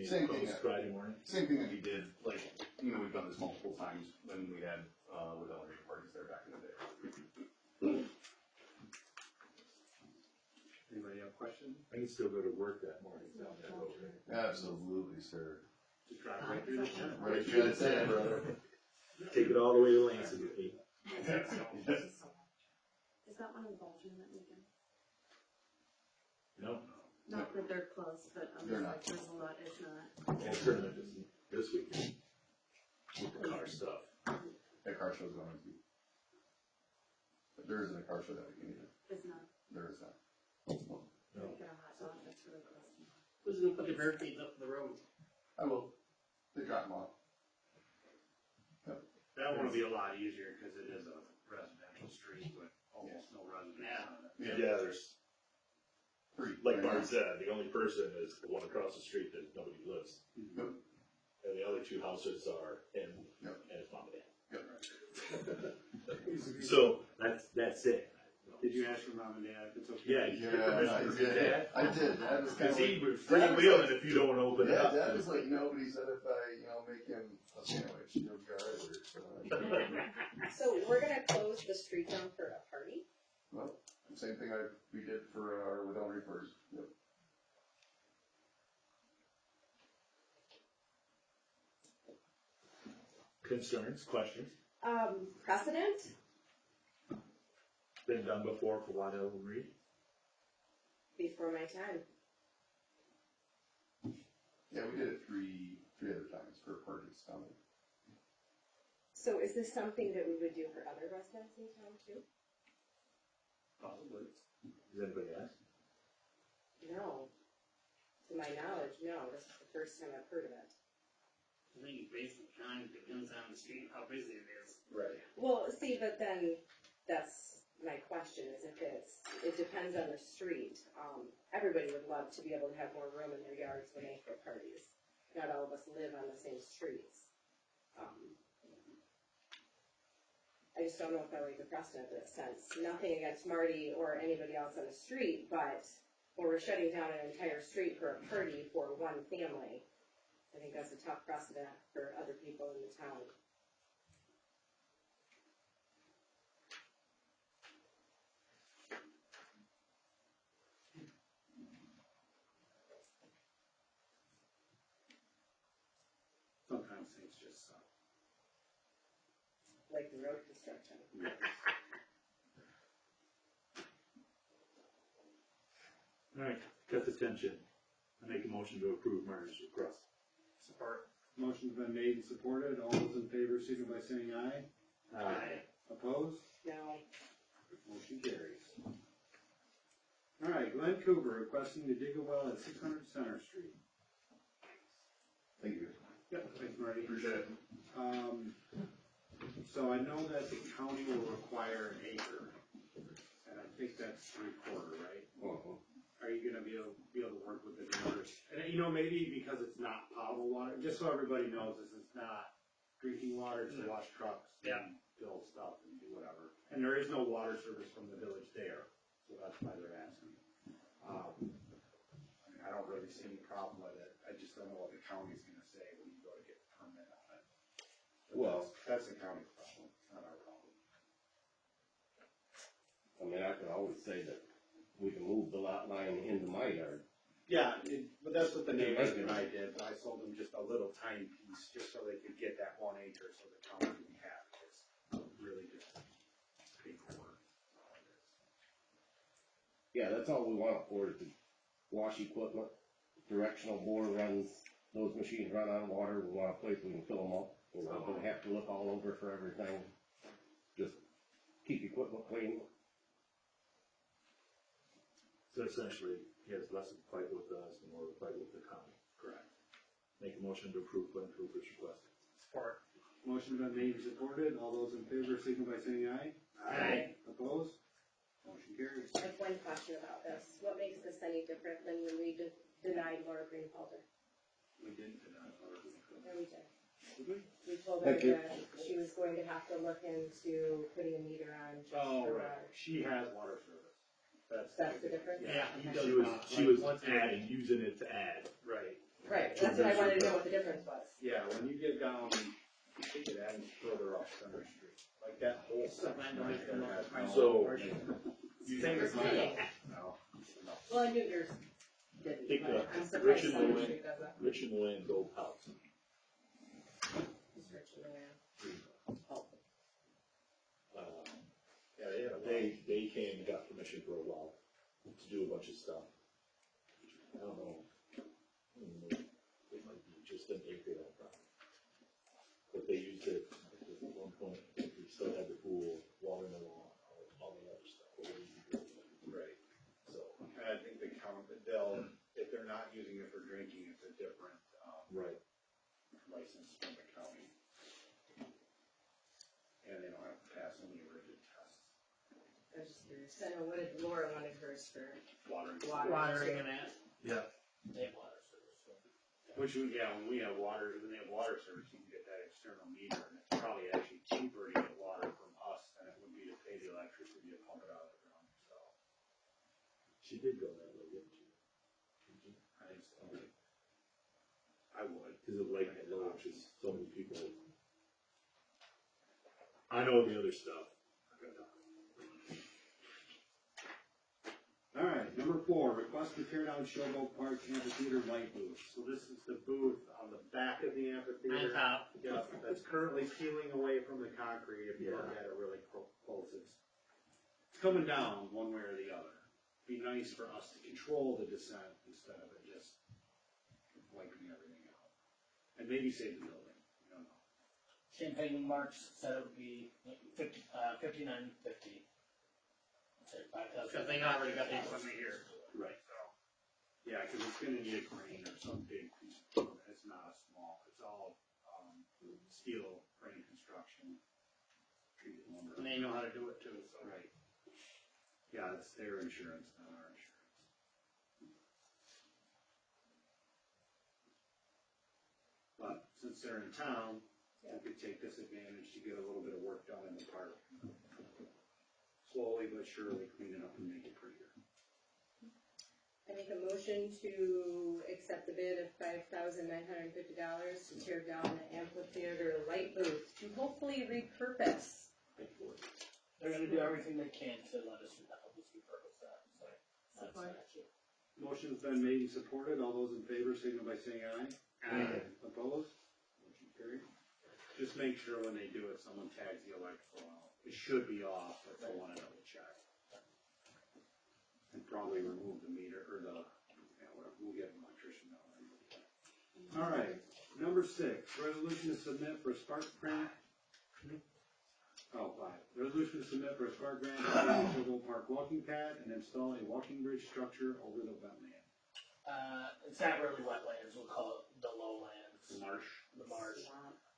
Same thing Friday morning. Same thing that we did. Like we've done this multiple times when we had with elementary parties there back in the day. Anybody have questions? I can still go to work that morning down that road. Absolutely, sir. Just drive right through the tent. Right through the tent, brother. Take it all the way to Lansing with me. Is that one involved in that weekend? No. Not that they're close, but They're not. there's a lot, it's not. And tournament this weekend. With the car stuff. That car show's going to. But there isn't a car show that weekend either. It's not. There is not. No. They get a hot dog, that's really close. Who's gonna put the barricades up the road? I will. They drop them off. That one will be a lot easier because it is a residential street with almost no residents on it. Yeah, there's, Three. like Bart said, the only person is the one across the street that nobody lives. Yep. And the other two houses are him Yep. and his mom and dad. Yep. So that's it. Did you ask your mom and dad if it's okay? Yeah, you get permission from your dad. I did. Dad was kind Because of he would freewheel it if you don't open it yeah, up. Dad was like, no, but he said if I, make him a sandwich, he'll be alright with it. So we're gonna close the street down for a party? Well, same thing we did for our with Ellery first. Yep. Concerns, questions? Precedent? Been done before for Waddell and Reed? Before my time. Yeah, we did it three other times for parties down there. So is this something that we would do for other residents in town too? Probably. Does anybody ask? No. To my knowledge, no. This is the first time I've heard of it. I think based on time, depends on the street, how busy it is. Right. Well, see, but then that's my question is if it depends on the street. Everybody would love to be able to have more room in their yards when they throw parties. Not all of us live on the same streets. I just don't know if that lays a precedent in a sense. Nothing against Marty or anybody else on the street, but when we're shutting down an entire street for a party for one family, I think that's a tough precedent for other people in the town. Sometimes things just suck. like the road construction. Alright, got the tension. I make a motion to approve Marty's request. Support. Motion's been made and supported. All those in favor, signify by saying aye. Aye. Opposed? No. Motion carries. All right, Glenn Cooper requesting to dig a well at 600 Center Street. Thank you. Yep, thanks, Marty. Appreciate it. So I know that the county will require an acre, and I think that's 3/4, right? Are you gonna be able to work with the neighbors? And you know, maybe because it's not potable water, just so everybody knows, this is not drinking water to wash trucks and fill stuff and do whatever. And there is no water service from the village there, so that's why they're asking. I mean, I don't really see any problem with it. I just don't know what the county's gonna say when you go to get the permit on it. But Well, that's the county problem, it's not our problem. I mean, I can always say that we can move the lot line into my yard. Yeah, but that's what the neighbors and I did, but I sold them just a little tiny piece, just so they could get that 1 acre, so the county didn't have it. It's really just paperwork. Yeah, that's all we want it for, is to wash equipment. Directional bore runs, those machines run out of water, we want a place we can fill them up. We're not gonna have to look all over for everything. Just keep equipment clean. So essentially, he has less of a fight with us and more of a fight with the county. Correct. Make a motion to approve Glenn Cooper's request. Support. Motion been made and supported, all those in favor, signify by saying aye. Aye. Opposed? Motion carries. I have one question about this. What makes this any different than when we denied Laura Greenhalter? We didn't deny it. No, we did. We told her that she was going to have to look into putting a meter on just Oh, for right, water. she has water service. That's the difference? Yeah, he does She was, not. she was adding, using it to add. Right. Right, that's what I wanted to know what the difference was. Yeah, when you get down, you take it and further up Center Street, like that whole section right there has no. So- Same as mine. No. Well, I knew yours didn't, Think but I'm Rich surprised and Center Luann, Street does that. Rich and Luann's old house. Just Rich and Luann. Yeah, they came and got permission for a while to do a bunch of stuff. I don't know. It might be just an acre that property. But they used it at one point, they still had the pool, watering the lawn, all the other stuff. Right. So, And I think the they'll, if they're not using it for drinking, it's a different, right. license from the county. And they don't have to pass any rigid tests. I was just curious. I know, what did Laura wanted hers for? Watering. Watering and that. Yeah. They have water service, so. Which, when they have water, when they have water service, you can get that external meter, and it's probably actually cheaper to get water from us than it would be to pay the electricity to pump it out of the ground, so. She did go that way, didn't she? I would. Because of Lake Low, which is so many people. I know the other stuff. All right, number 4, request to tear down Showboat Park Amphitheater light booth. So this is the booth on the back of the amphitheater. On top. Yeah, that's currently peeling away from the concrete if you look at it really close. It's coming down one way or the other. Be nice for us to control the descent instead of it just wiping everything out. And maybe save the building, I don't know. Champagne Marks said it would be $59.50. Say $5,000. Because they already got the equipment here. Right. Yeah, because it's gonna need a crane or some big piece of equipment. It's not a small, it's all, steel frame construction. Treated lumber. And they know how to do it too, so. Right. Yeah, it's their insurance, not our insurance. But since they're in town, we could take this advantage to get a little bit of work done in the park. Slowly but surely clean it up and make it prettier. I make a motion to accept the bid of $5,950 to tear down the amphitheater light booth to hopefully repurpose. They're gonna do everything they can to let us help us repurpose that, so. That's Support. actually. Motion's been made and supported. All those in favor, signal by saying aye. Aye. Opposed? Motion carried. just make sure when they do it, someone tags the electrical out. It should be off, but they wanna double check. And probably remove the meter, or the, whatever, we'll get an electrician down there. All right, number 6, resolution to submit for Spark grant. Oh, 5, resolution to submit for a Spark grant to pave the Chilton Park walking pad and install a walking bridge structure over the wetland. It's not really wetlands, we'll call it the lowlands. The marsh. The marsh.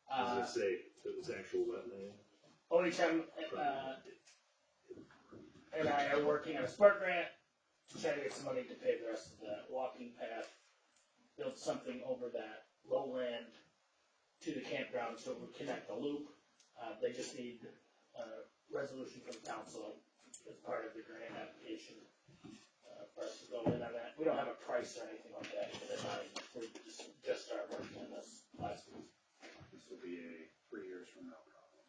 Does it say it was actual wetland? OHM, and I are working on a Spark grant to try to get some money to pay the rest of the walking path, build something over that lowland to the campground so it would connect the loop. They just need a resolution from council as part of the grant application for us to go in on that. We don't have a price or anything like that in mind. We just started working on this last week. This will be a 3 years from now problem.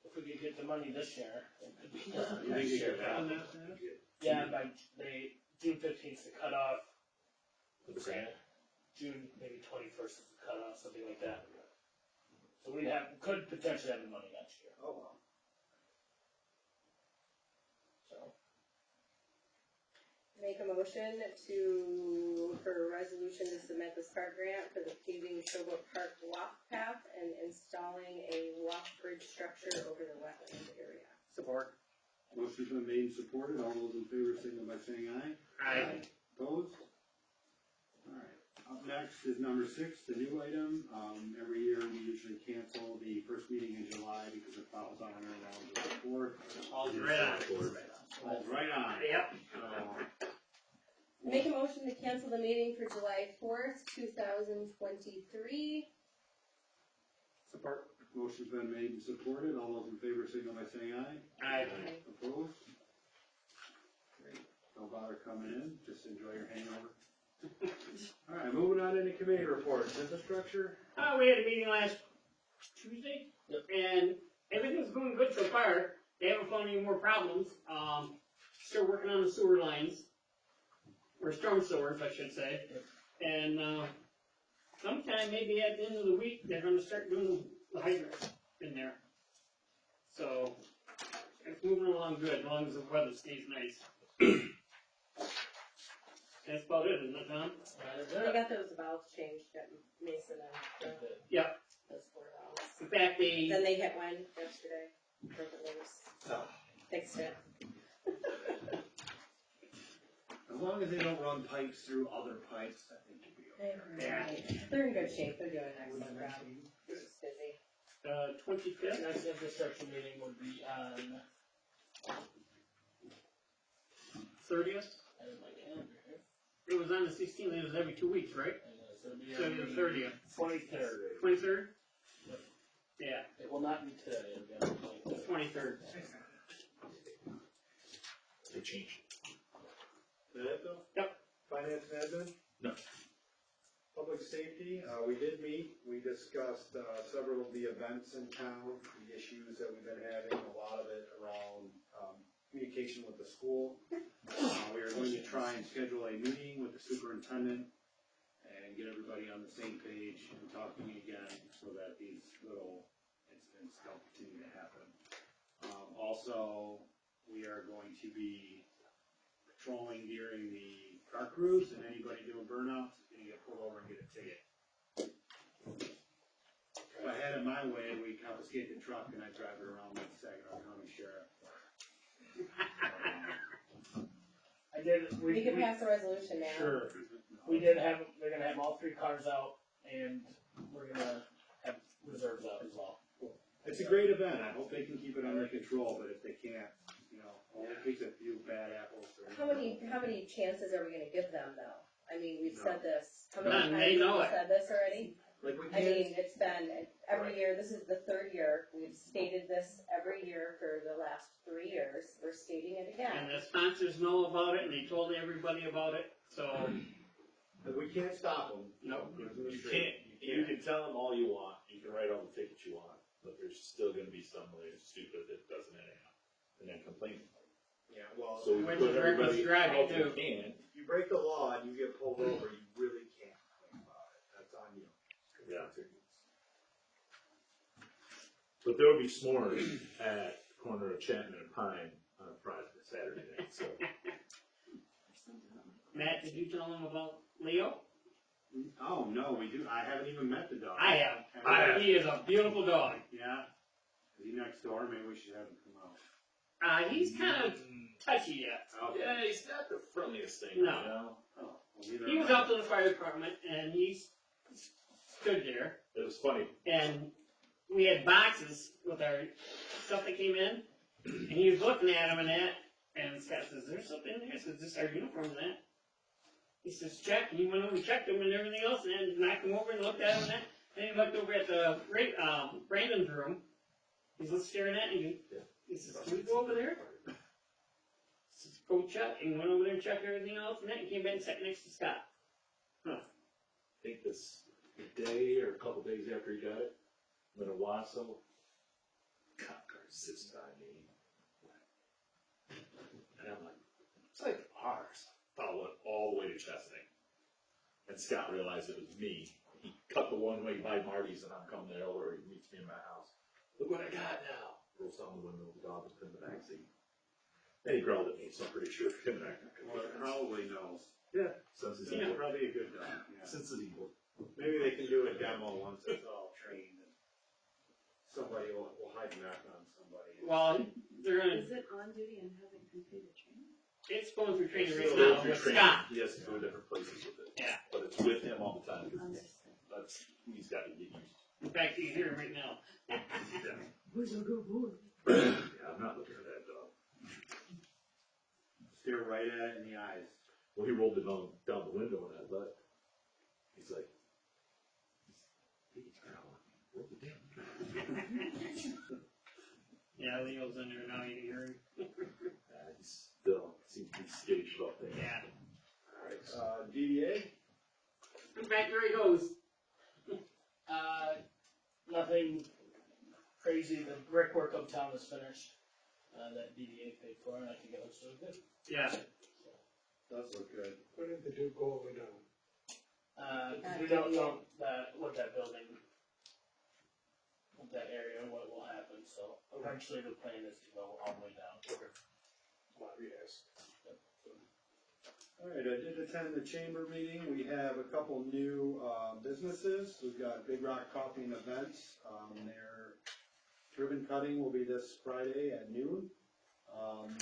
If we could get the money this year, it could be You done. think it could happen that fast? Yeah, by June 15th is the cutoff. The grant? June maybe 21st is the cutoff, something like that. So could potentially have the money next year. Oh, well. So. Make a motion for a resolution to submit the Spark grant for the paving Showboat Park walk path and installing a walk bridge structure over the wetland area. Support. Motion's been made and supported. All those in favor signal by saying aye. Aye. Opposed? All right. Up next is number 6, the new item. Every year we usually cancel the first meeting in July because it falls on or along with the 4th. All's right on. All's right on. Yep. Make a motion to cancel the meeting for July 4th, 2023. Support. Motion's been made and supported. All those in favor signal by saying aye. Aye. Opposed? Great. Don't bother coming in. Just enjoy your hangover. All right, moving on into committee reports. Infrastructure. We had a meeting last Tuesday, and everything's going good so far. They haven't found any more problems. Still working on the sewer lines, or storm sewers, I should say. And sometime maybe at the end of the week, they're going to start doing the hydrants in there. So it's moving along good, as long as the weather stays nice. That's about it, isn't it, Tom? They got those valves changed at Mason and Yep. those 4 valves. In fact, Then they hit one yesterday, broke it loose, fixed it. As long as they don't run pipes through other pipes, I think you'll be okay. Yeah. They're in good shape, they're doing an excellent job. Just busy. 25th. Next infrastructure meeting would be on 30th. I have my calendar here. It was on the 16th. It was every 2 weeks, right? So it'll be So on the 30th. 23rd. 23rd? Yeah. It will not be today, it'll be on the 23rd. 23rd. They changed. Is that it though? Yep. Finance and admin? No. Public safety, we did meet, we discussed, several of the events in town, the issues that we've been having, a lot of it around, communication with the school. We are going to try and schedule a meeting with the superintendent and get everybody on the same page and talking again so that these little incidents don't continue to happen. Also, we are going to be patrolling during the car cruise, and anybody doing burnouts is going to get pulled over and get a ticket. If I had it my way, we confiscate the truck and I drive it around like Saginaw County Sheriff. We can pass a resolution now. Sure. They're gonna have all 3 cars out, and we're gonna have reserves out as well. It's a great event. I hope they can keep it under control, but if they can't, only takes a few bad apples. How many chances are we gonna give them though? I mean, we've said this, how many None. times They have know we it. said this already? Like we I can't, mean, it's been every year, this is the 3rd year, we've stated this every year for the last 3 years, we're stating it again. And the sponsors know about it, and they told everybody about it, so. but we can't stop them. No. You can't. You can tell them all you want. You can write all the tickets you want, but there's still going to be somebody who's stupid that doesn't anyhow, and then complain. Yeah, well, So we When put the reckless everybody driving, out there too. can. you break the law and you get pulled over, you really can't complain about it. That's on you. Yeah. But there will be s'mores at the corner of Chapman and Pine on Saturday night, so. Matt, did you tell him about Leo? Oh, no, I haven't even met the dog. I have. He is a beautiful dog. Yeah. Is he next door? Maybe we should have him come out. He's kind of touchy yet. Okay. Yeah, he's not the friendliest thing, No. you know? Oh, well, He was out to the fire department, and he stood there, It was funny. and we had boxes with our stuff that came in, and he was looking at them and that, and Scott says, "There's something in there." I says, "This is our uniform and that." He says, "Check," and he went over and checked them and everything else, and then knocked them over and looked at them and that. And he looked over at the Brandon's room. He's just staring at me. He says, "Can we go over there?" I says, "Go check." And he went over there and checked everything else and that, and came back and sat next to Scott. I think this a day or a couple days after he got it, I'm in Owasso, cop car sits by me. And I'm like, it's like ours. Followed all the way to Chesney. And Scott realized it was me. He cut the one way by Marty's, and I'm coming there over. He meets me in my house. Look what I got now. Rolls down the window, the dog was in the backseat. And he growled at me, so I'm pretty sure him and I are Well, it probably knows. Yeah, sense is Yeah, evil. probably a good dog. Yeah. Sense is evil. Maybe they can do a demo once it's all trained and somebody will hide knock on somebody. Well, they're gonna. Is it on duty and hasn't completed training? It's going through training Still right going now through with training. Scott. He has to go to different places with it. Yeah. But it's with him all the time. 'Cause that's who he's got to get used to. In fact, you can hear him right now. Yeah. Who's a good boy? Yeah, I'm not looking at that dog. Stare right at it in the eyes. Well, he rolled it down the window and I let. He's like, hey, roll it down. Yeah, Leo's in there now. You can hear him. He's still seems to be skittish about things. Yeah. Alright, DDA? In fact, there he goes. Nothing crazy. The brickwork uptown is finished. That DDA paid for, and I think it looks really good. Yeah. Does look good. When did the Duke go over down? Because we don't know what that building, what that area, what will happen. So eventually, the plan is to go all the way down. Yes. Alright, I did attend the chamber meeting. We have a couple new businesses. We've got Big Rock Coffee and Events. Their ribbon cutting will be this Friday at noon.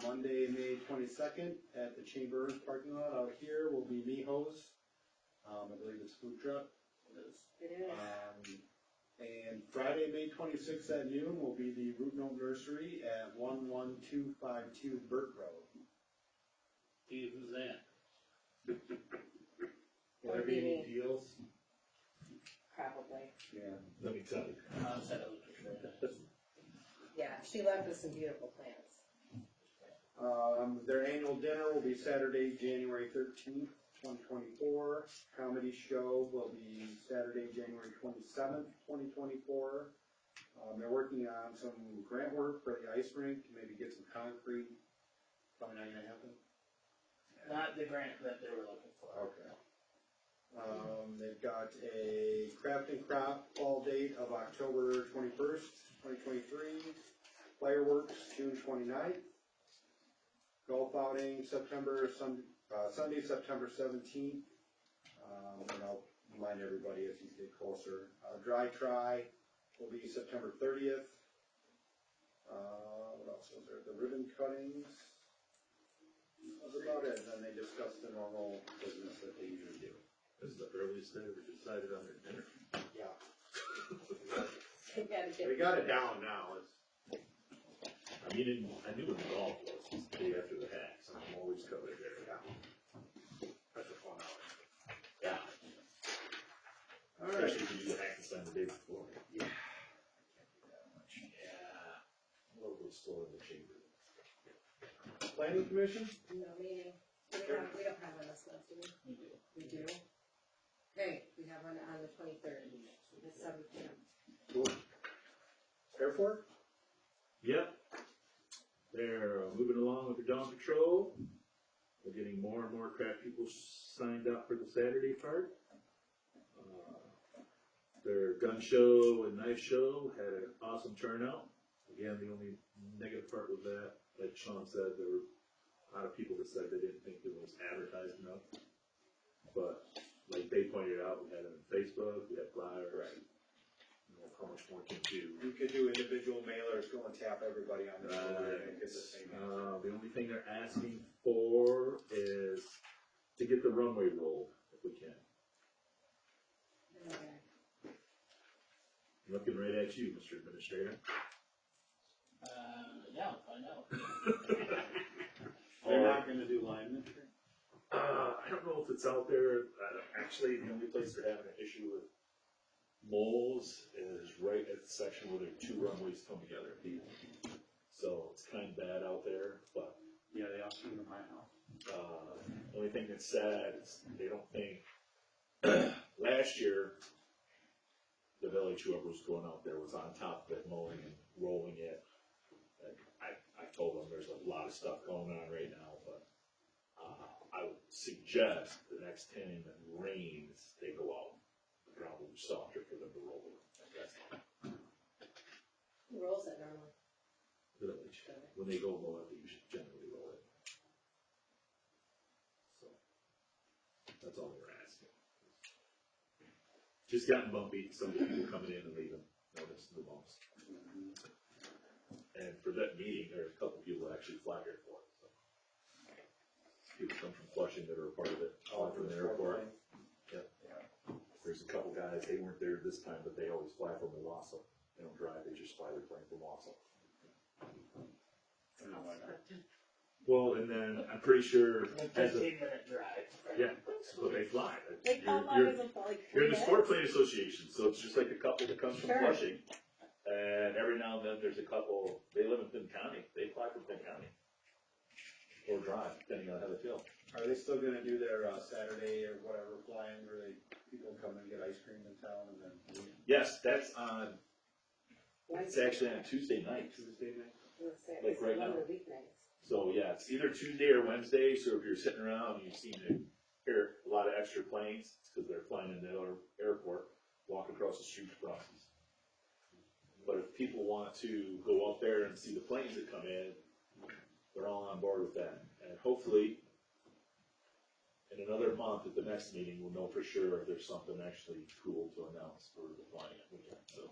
Monday, May 22nd at the chamber parking lot out here will be Miho's. I believe it's food truck. It is. And Friday, May 26th at noon will be the Root Note Nursery at 11252 Burt Road. Hey, who's that? Will there be any deals? Probably. Yeah. Let me tell you. Yeah, she left us some beautiful plants. Their annual dinner will be Saturday, January 13th, 2024. Comedy show will be Saturday, January 27th, 2024. They're working on some grant work for the ice rink, maybe get some concrete. Probably not gonna happen. Not the grant that they were looking for. Okay. They've got a craft and crop fall date of October 21st, 2023. Fireworks, June 29th. Golf outing, Sunday, September 17th. And I'll remind everybody as you get closer. Dry try will be September 30th. What else was there? The ribbon cuttings. That was about it. Then they discussed the normal business that they usually do. This is the earliest they ever decided on their dinner. Yeah. They We got it down now. I mean, I knew when the golf was. It's the day after the hacks. I'm always covered there. Yeah. That's a fun hour. Yeah. All right. Especially if you do the hack the day before. Yeah. Yeah. A little bit slower in the chamber. Planning Commission? No meeting. We don't have one this month, do we? We do. We do? Okay, we have one on the 23rd at 7 p.m. Cool. Airport? Yep. They're moving along with the dawn patrol. We're getting more and more craft people signed up for the Saturday part. their gun show and knife show had an awesome turnout. Again, the only negative part was that, like Sean said, there were a lot of people that said they didn't think it was advertised enough. But like they pointed out, we had it on Facebook, we had flyers. Right. You know, how much more can do? You could do individual mailers, go and tap everybody on the shoulder and get the same. The only thing they're asking for is to get the runway rolled, if we can. Looking right at you, Mr. Administrator. Yeah, I'll find out. They're not gonna do lineman. I don't know if it's out there. Actually, the only place they're having an issue with moles is right at the section where their two runways come together. So it's kind of bad out there, but. Yeah, they also do my house. Only thing that's sad is they don't think, last year, the village, whoever was going out there was on top of it, mowing and rolling it. And I told them there's a lot of stuff going on right now, but, I would suggest the next time it rains, they go out. The ground will be softer for them to roll it. That's all. Who rolls it normally? Village. When they go mow it, they usually generally roll it. So, that's all we're asking. Just gotten bumpy, some people coming in and leaving, notice the bumps. And for that meeting, there are a couple people that actually fly here for it, so. People come from Flushing that are a part of it, all from the airport. Yep. There's a couple guys, they weren't there this time, but they always fly from Owasso. They don't drive, they just fly their plane from Owasso. Well, and then I'm pretty sure. A 15-minute drive. Yeah, so they fly. Like how long is it for, like 3 You're in the minutes? Sport Plane Association, so it's just like a couple that comes from Sure. Flushing. And every now and then there's a couple, they live in Finn County, they fly from Finn County. Or drive, depending on how they feel. Are they still gonna do their Saturday or whatever flying where people come and get ice cream in town and then leave? Yes, that's on, it's actually on Tuesday night. Tuesday night? Like right now. One of the weeknights. So yeah, it's either Tuesday or Wednesday, so if you're sitting around and you seem to hear a lot of extra planes, it's because they're flying into the airport, walk across the street to Crosses. But if people want to go up there and see the planes that come in, they're all on board with that. And hopefully, in another month at the next meeting, we'll know for sure if there's something actually cool to announce for the flying weekend, so.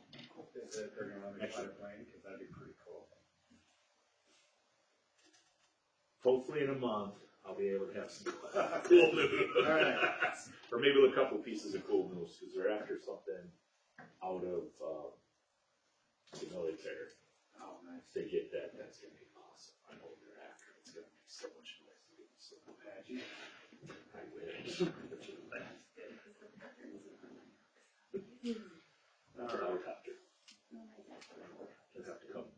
Is it, they're gonna let me fly a plane, cause that'd be pretty cool. Hopefully in a month, I'll be able to have some cool news. Alright. Or maybe a couple pieces of cool news, because they're after something out of, the military. Oh, nice. If they get that, that's gonna be awesome. I know what they're after. It's gonna be so much nice. So Apache. I wish. Helicopter. They'll have to come.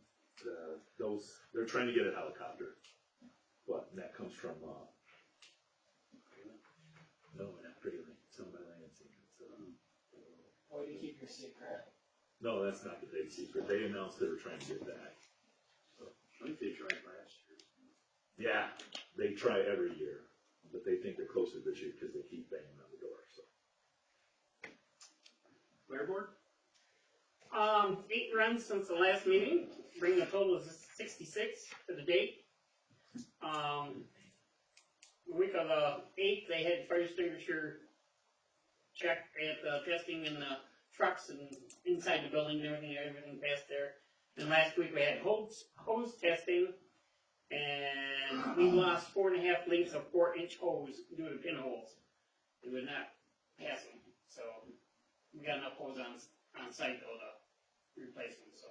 They're trying to get a helicopter. What? And that comes from, no, not Greeley. It's owned by Lansing. Way to keep your secret. No, that's not the big secret. They announced they were trying to get that. I think they tried last year. Yeah, they try every year, but they think they're closer this year because they keep banging on the door, so. Blair board? 8 runs since the last meeting, bringing the total of 66 to the date. The week of the 8th, they had fire extinguisher check at the testing in the trucks and inside the building and everything passed there. And last week we had hose testing, and we lost 4.5 lengths of 4-inch hose due to pinholes. It would not pass them, so we got enough hose on site though to replace them. So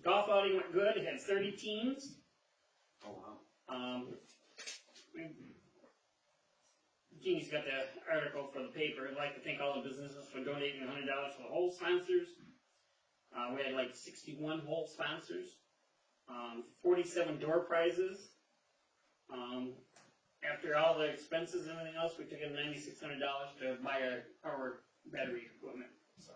golf outing went good. It had 30 teams. Oh, wow. Jeannie's got the article for the paper. I'd like to thank all the businesses for donating $100 for the hole sponsors. We had like 61 hole sponsors, 47 door prizes. After all the expenses and everything else, we took in $9,600 to buy our battery equipment. So,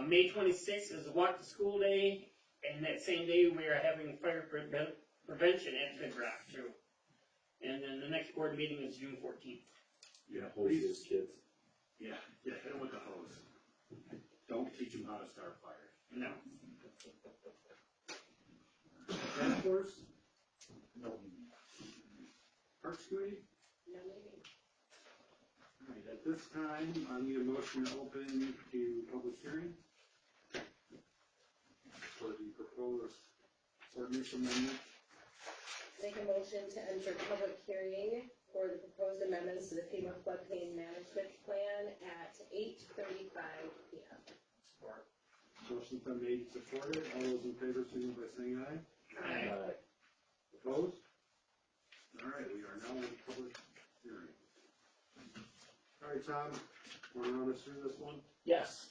May 26th is Walk to School Day, and that same day we are having fire prevention at Big Rock too. And then the next board meeting is June 14th. Yeah, hoses, kids. Yeah, hit him with the hose. Don't teach him how to start fires. No. Task force? No. Parks committee? No, maybe. All right, at this time, I need a motion to open to public hearing for the proposed ordinance amendment. Make a motion to enter public hearing for the proposed amendments to the FEMA floodplain management plan at 8:35 PM. Support. Motion's been made and supported. All those in favor, signify by saying aye. Aye. Opposed? All right, we are now in public hearing. All right, Tom, want to run us through this one? Yes.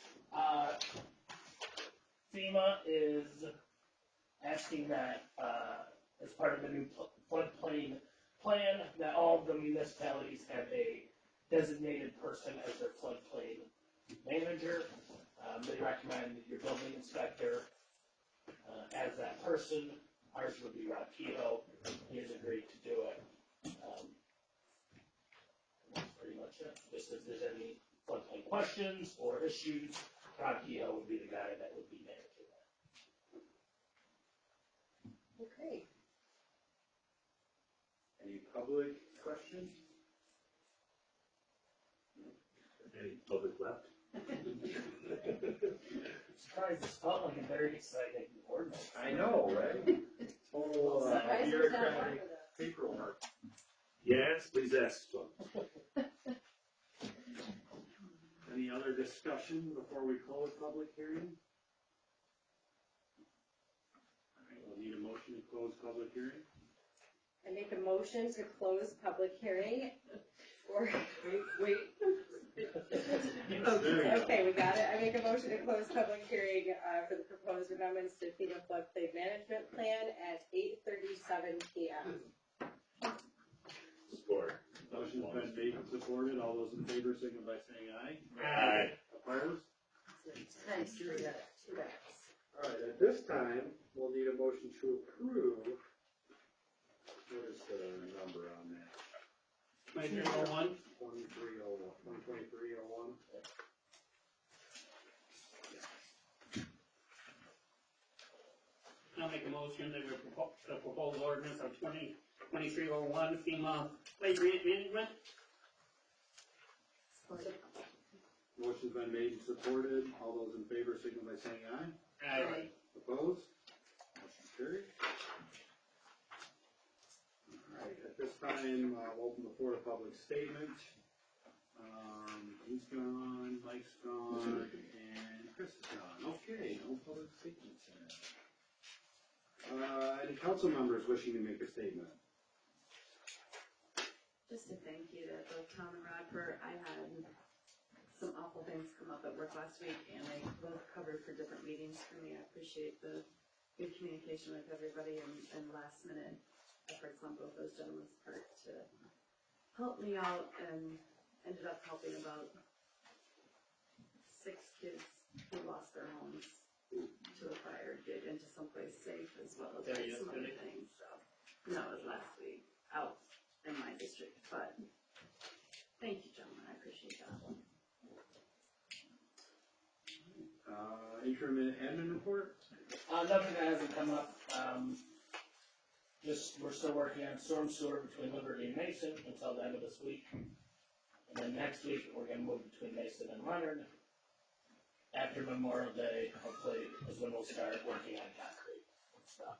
FEMA is asking that, as part of the new floodplain plan, that all of the municipalities have a designated person as their floodplain manager. They recommend your building inspector as that person. Ours would be Rob Kehoe. He has agreed to do it. That's pretty much it. Just if there's any floodplain questions or issues, Rob Kehoe would be the guy that would be managing that. Okay. Any public questions? Any public left? Surprised this felt like a very exciting ordinance. I know, right? Total Surprised there's not more bureaucratic for that. paperwork. Yes, please ask. Any other discussion before we close public hearing? All right, we'll need a motion to close public hearing. I make a motion to close public hearing for, wait. Okay, we got it. I make a motion to close public hearing, for the proposed amendments to FEMA floodplain management plan at 8:37 PM. Support. Motion's been made and supported. All those in favor, signify by saying aye. Aye. Opposed? Times two X. All right, at this time, we'll need a motion to approve. What is the number on that? 2301. 2301. I'll make a motion that we the proposed ordinance of 2301 FEMA flood management. Motion's been made and supported. All those in favor, signify by saying aye. Aye. Opposed? Motion carried. All right, at this time, we'll open the floor to public statement. He's gone, Mike's gone, and Chris is gone. Okay, no public statements here. Any council members wishing to make a statement? Just a thank you to both Tom and Rod I had some awful things come up at work last week, and they both covered for different meetings for me. I appreciate the good communication with everybody and last minute efforts on both those gentlemen's part to help me out, and ended up helping about 6 kids who lost their homes to the fire get into someplace safe, as well as some other things. So, and that was last week out in my district, but thank you, gentlemen. I appreciate that. Interim admin report? Nothing that hasn't come up. We're still working on storm sewer between Liberty and Mason until the end of this week. And then next week, we're gonna move between Mason and Leonard. After Memorial Day, hopefully, is when we'll start working on concrete and stuff.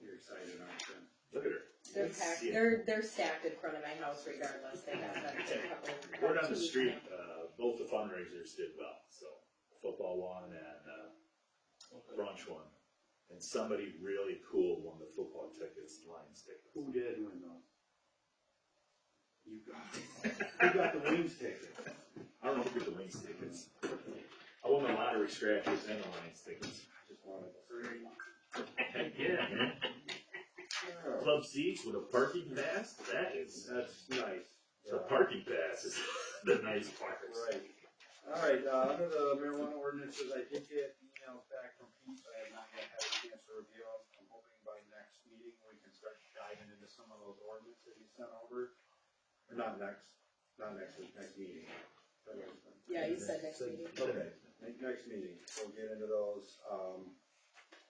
You're excited, aren't you? Look at her. They're packed, they're stacked in front of my house regardless. They got them a couple. Word on the street, both the fundraisers did well, so football one and, brunch one. And somebody really cool won the football tickets, Lions tickets. Who did win those? You got it. Who got the Wings ticket? I don't know who got the Wings tickets. I won the lottery scratchers and the Lions tickets. I just wanted to say. Heck yeah, man. Club seats with a parking pass, that's nice. The parking pass is the nice part. Right. All right, under the marijuana ordinances, I did get emails back from Pete, but I have not yet had a chance to review them. I'm hoping by next meeting we can start diving into some of those ordinances he sent over. Or not next, not next week, next meeting. Yeah, you said next meeting. Okay, next meeting, we'll get into those,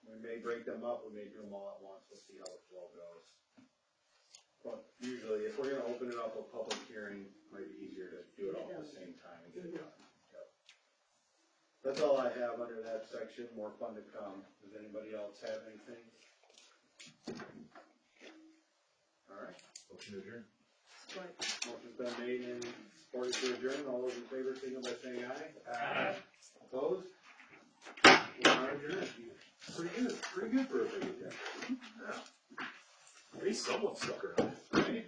we may break them up, we may do them all at once, we'll see how the flow goes. But usually, if we're gonna open it up a public hearing, it might be easier to do it all at the same time and get it done. Yep. That's all I have under that section, more fun to come. Does anybody else have anything? Alright. Motion to adjourn. Motion's been made and supported to adjourn. All those in favor, signal by saying aye. Aye. Opposed? We are adjourned. Pretty good for a big adjournment. At least someone stuck around. Right?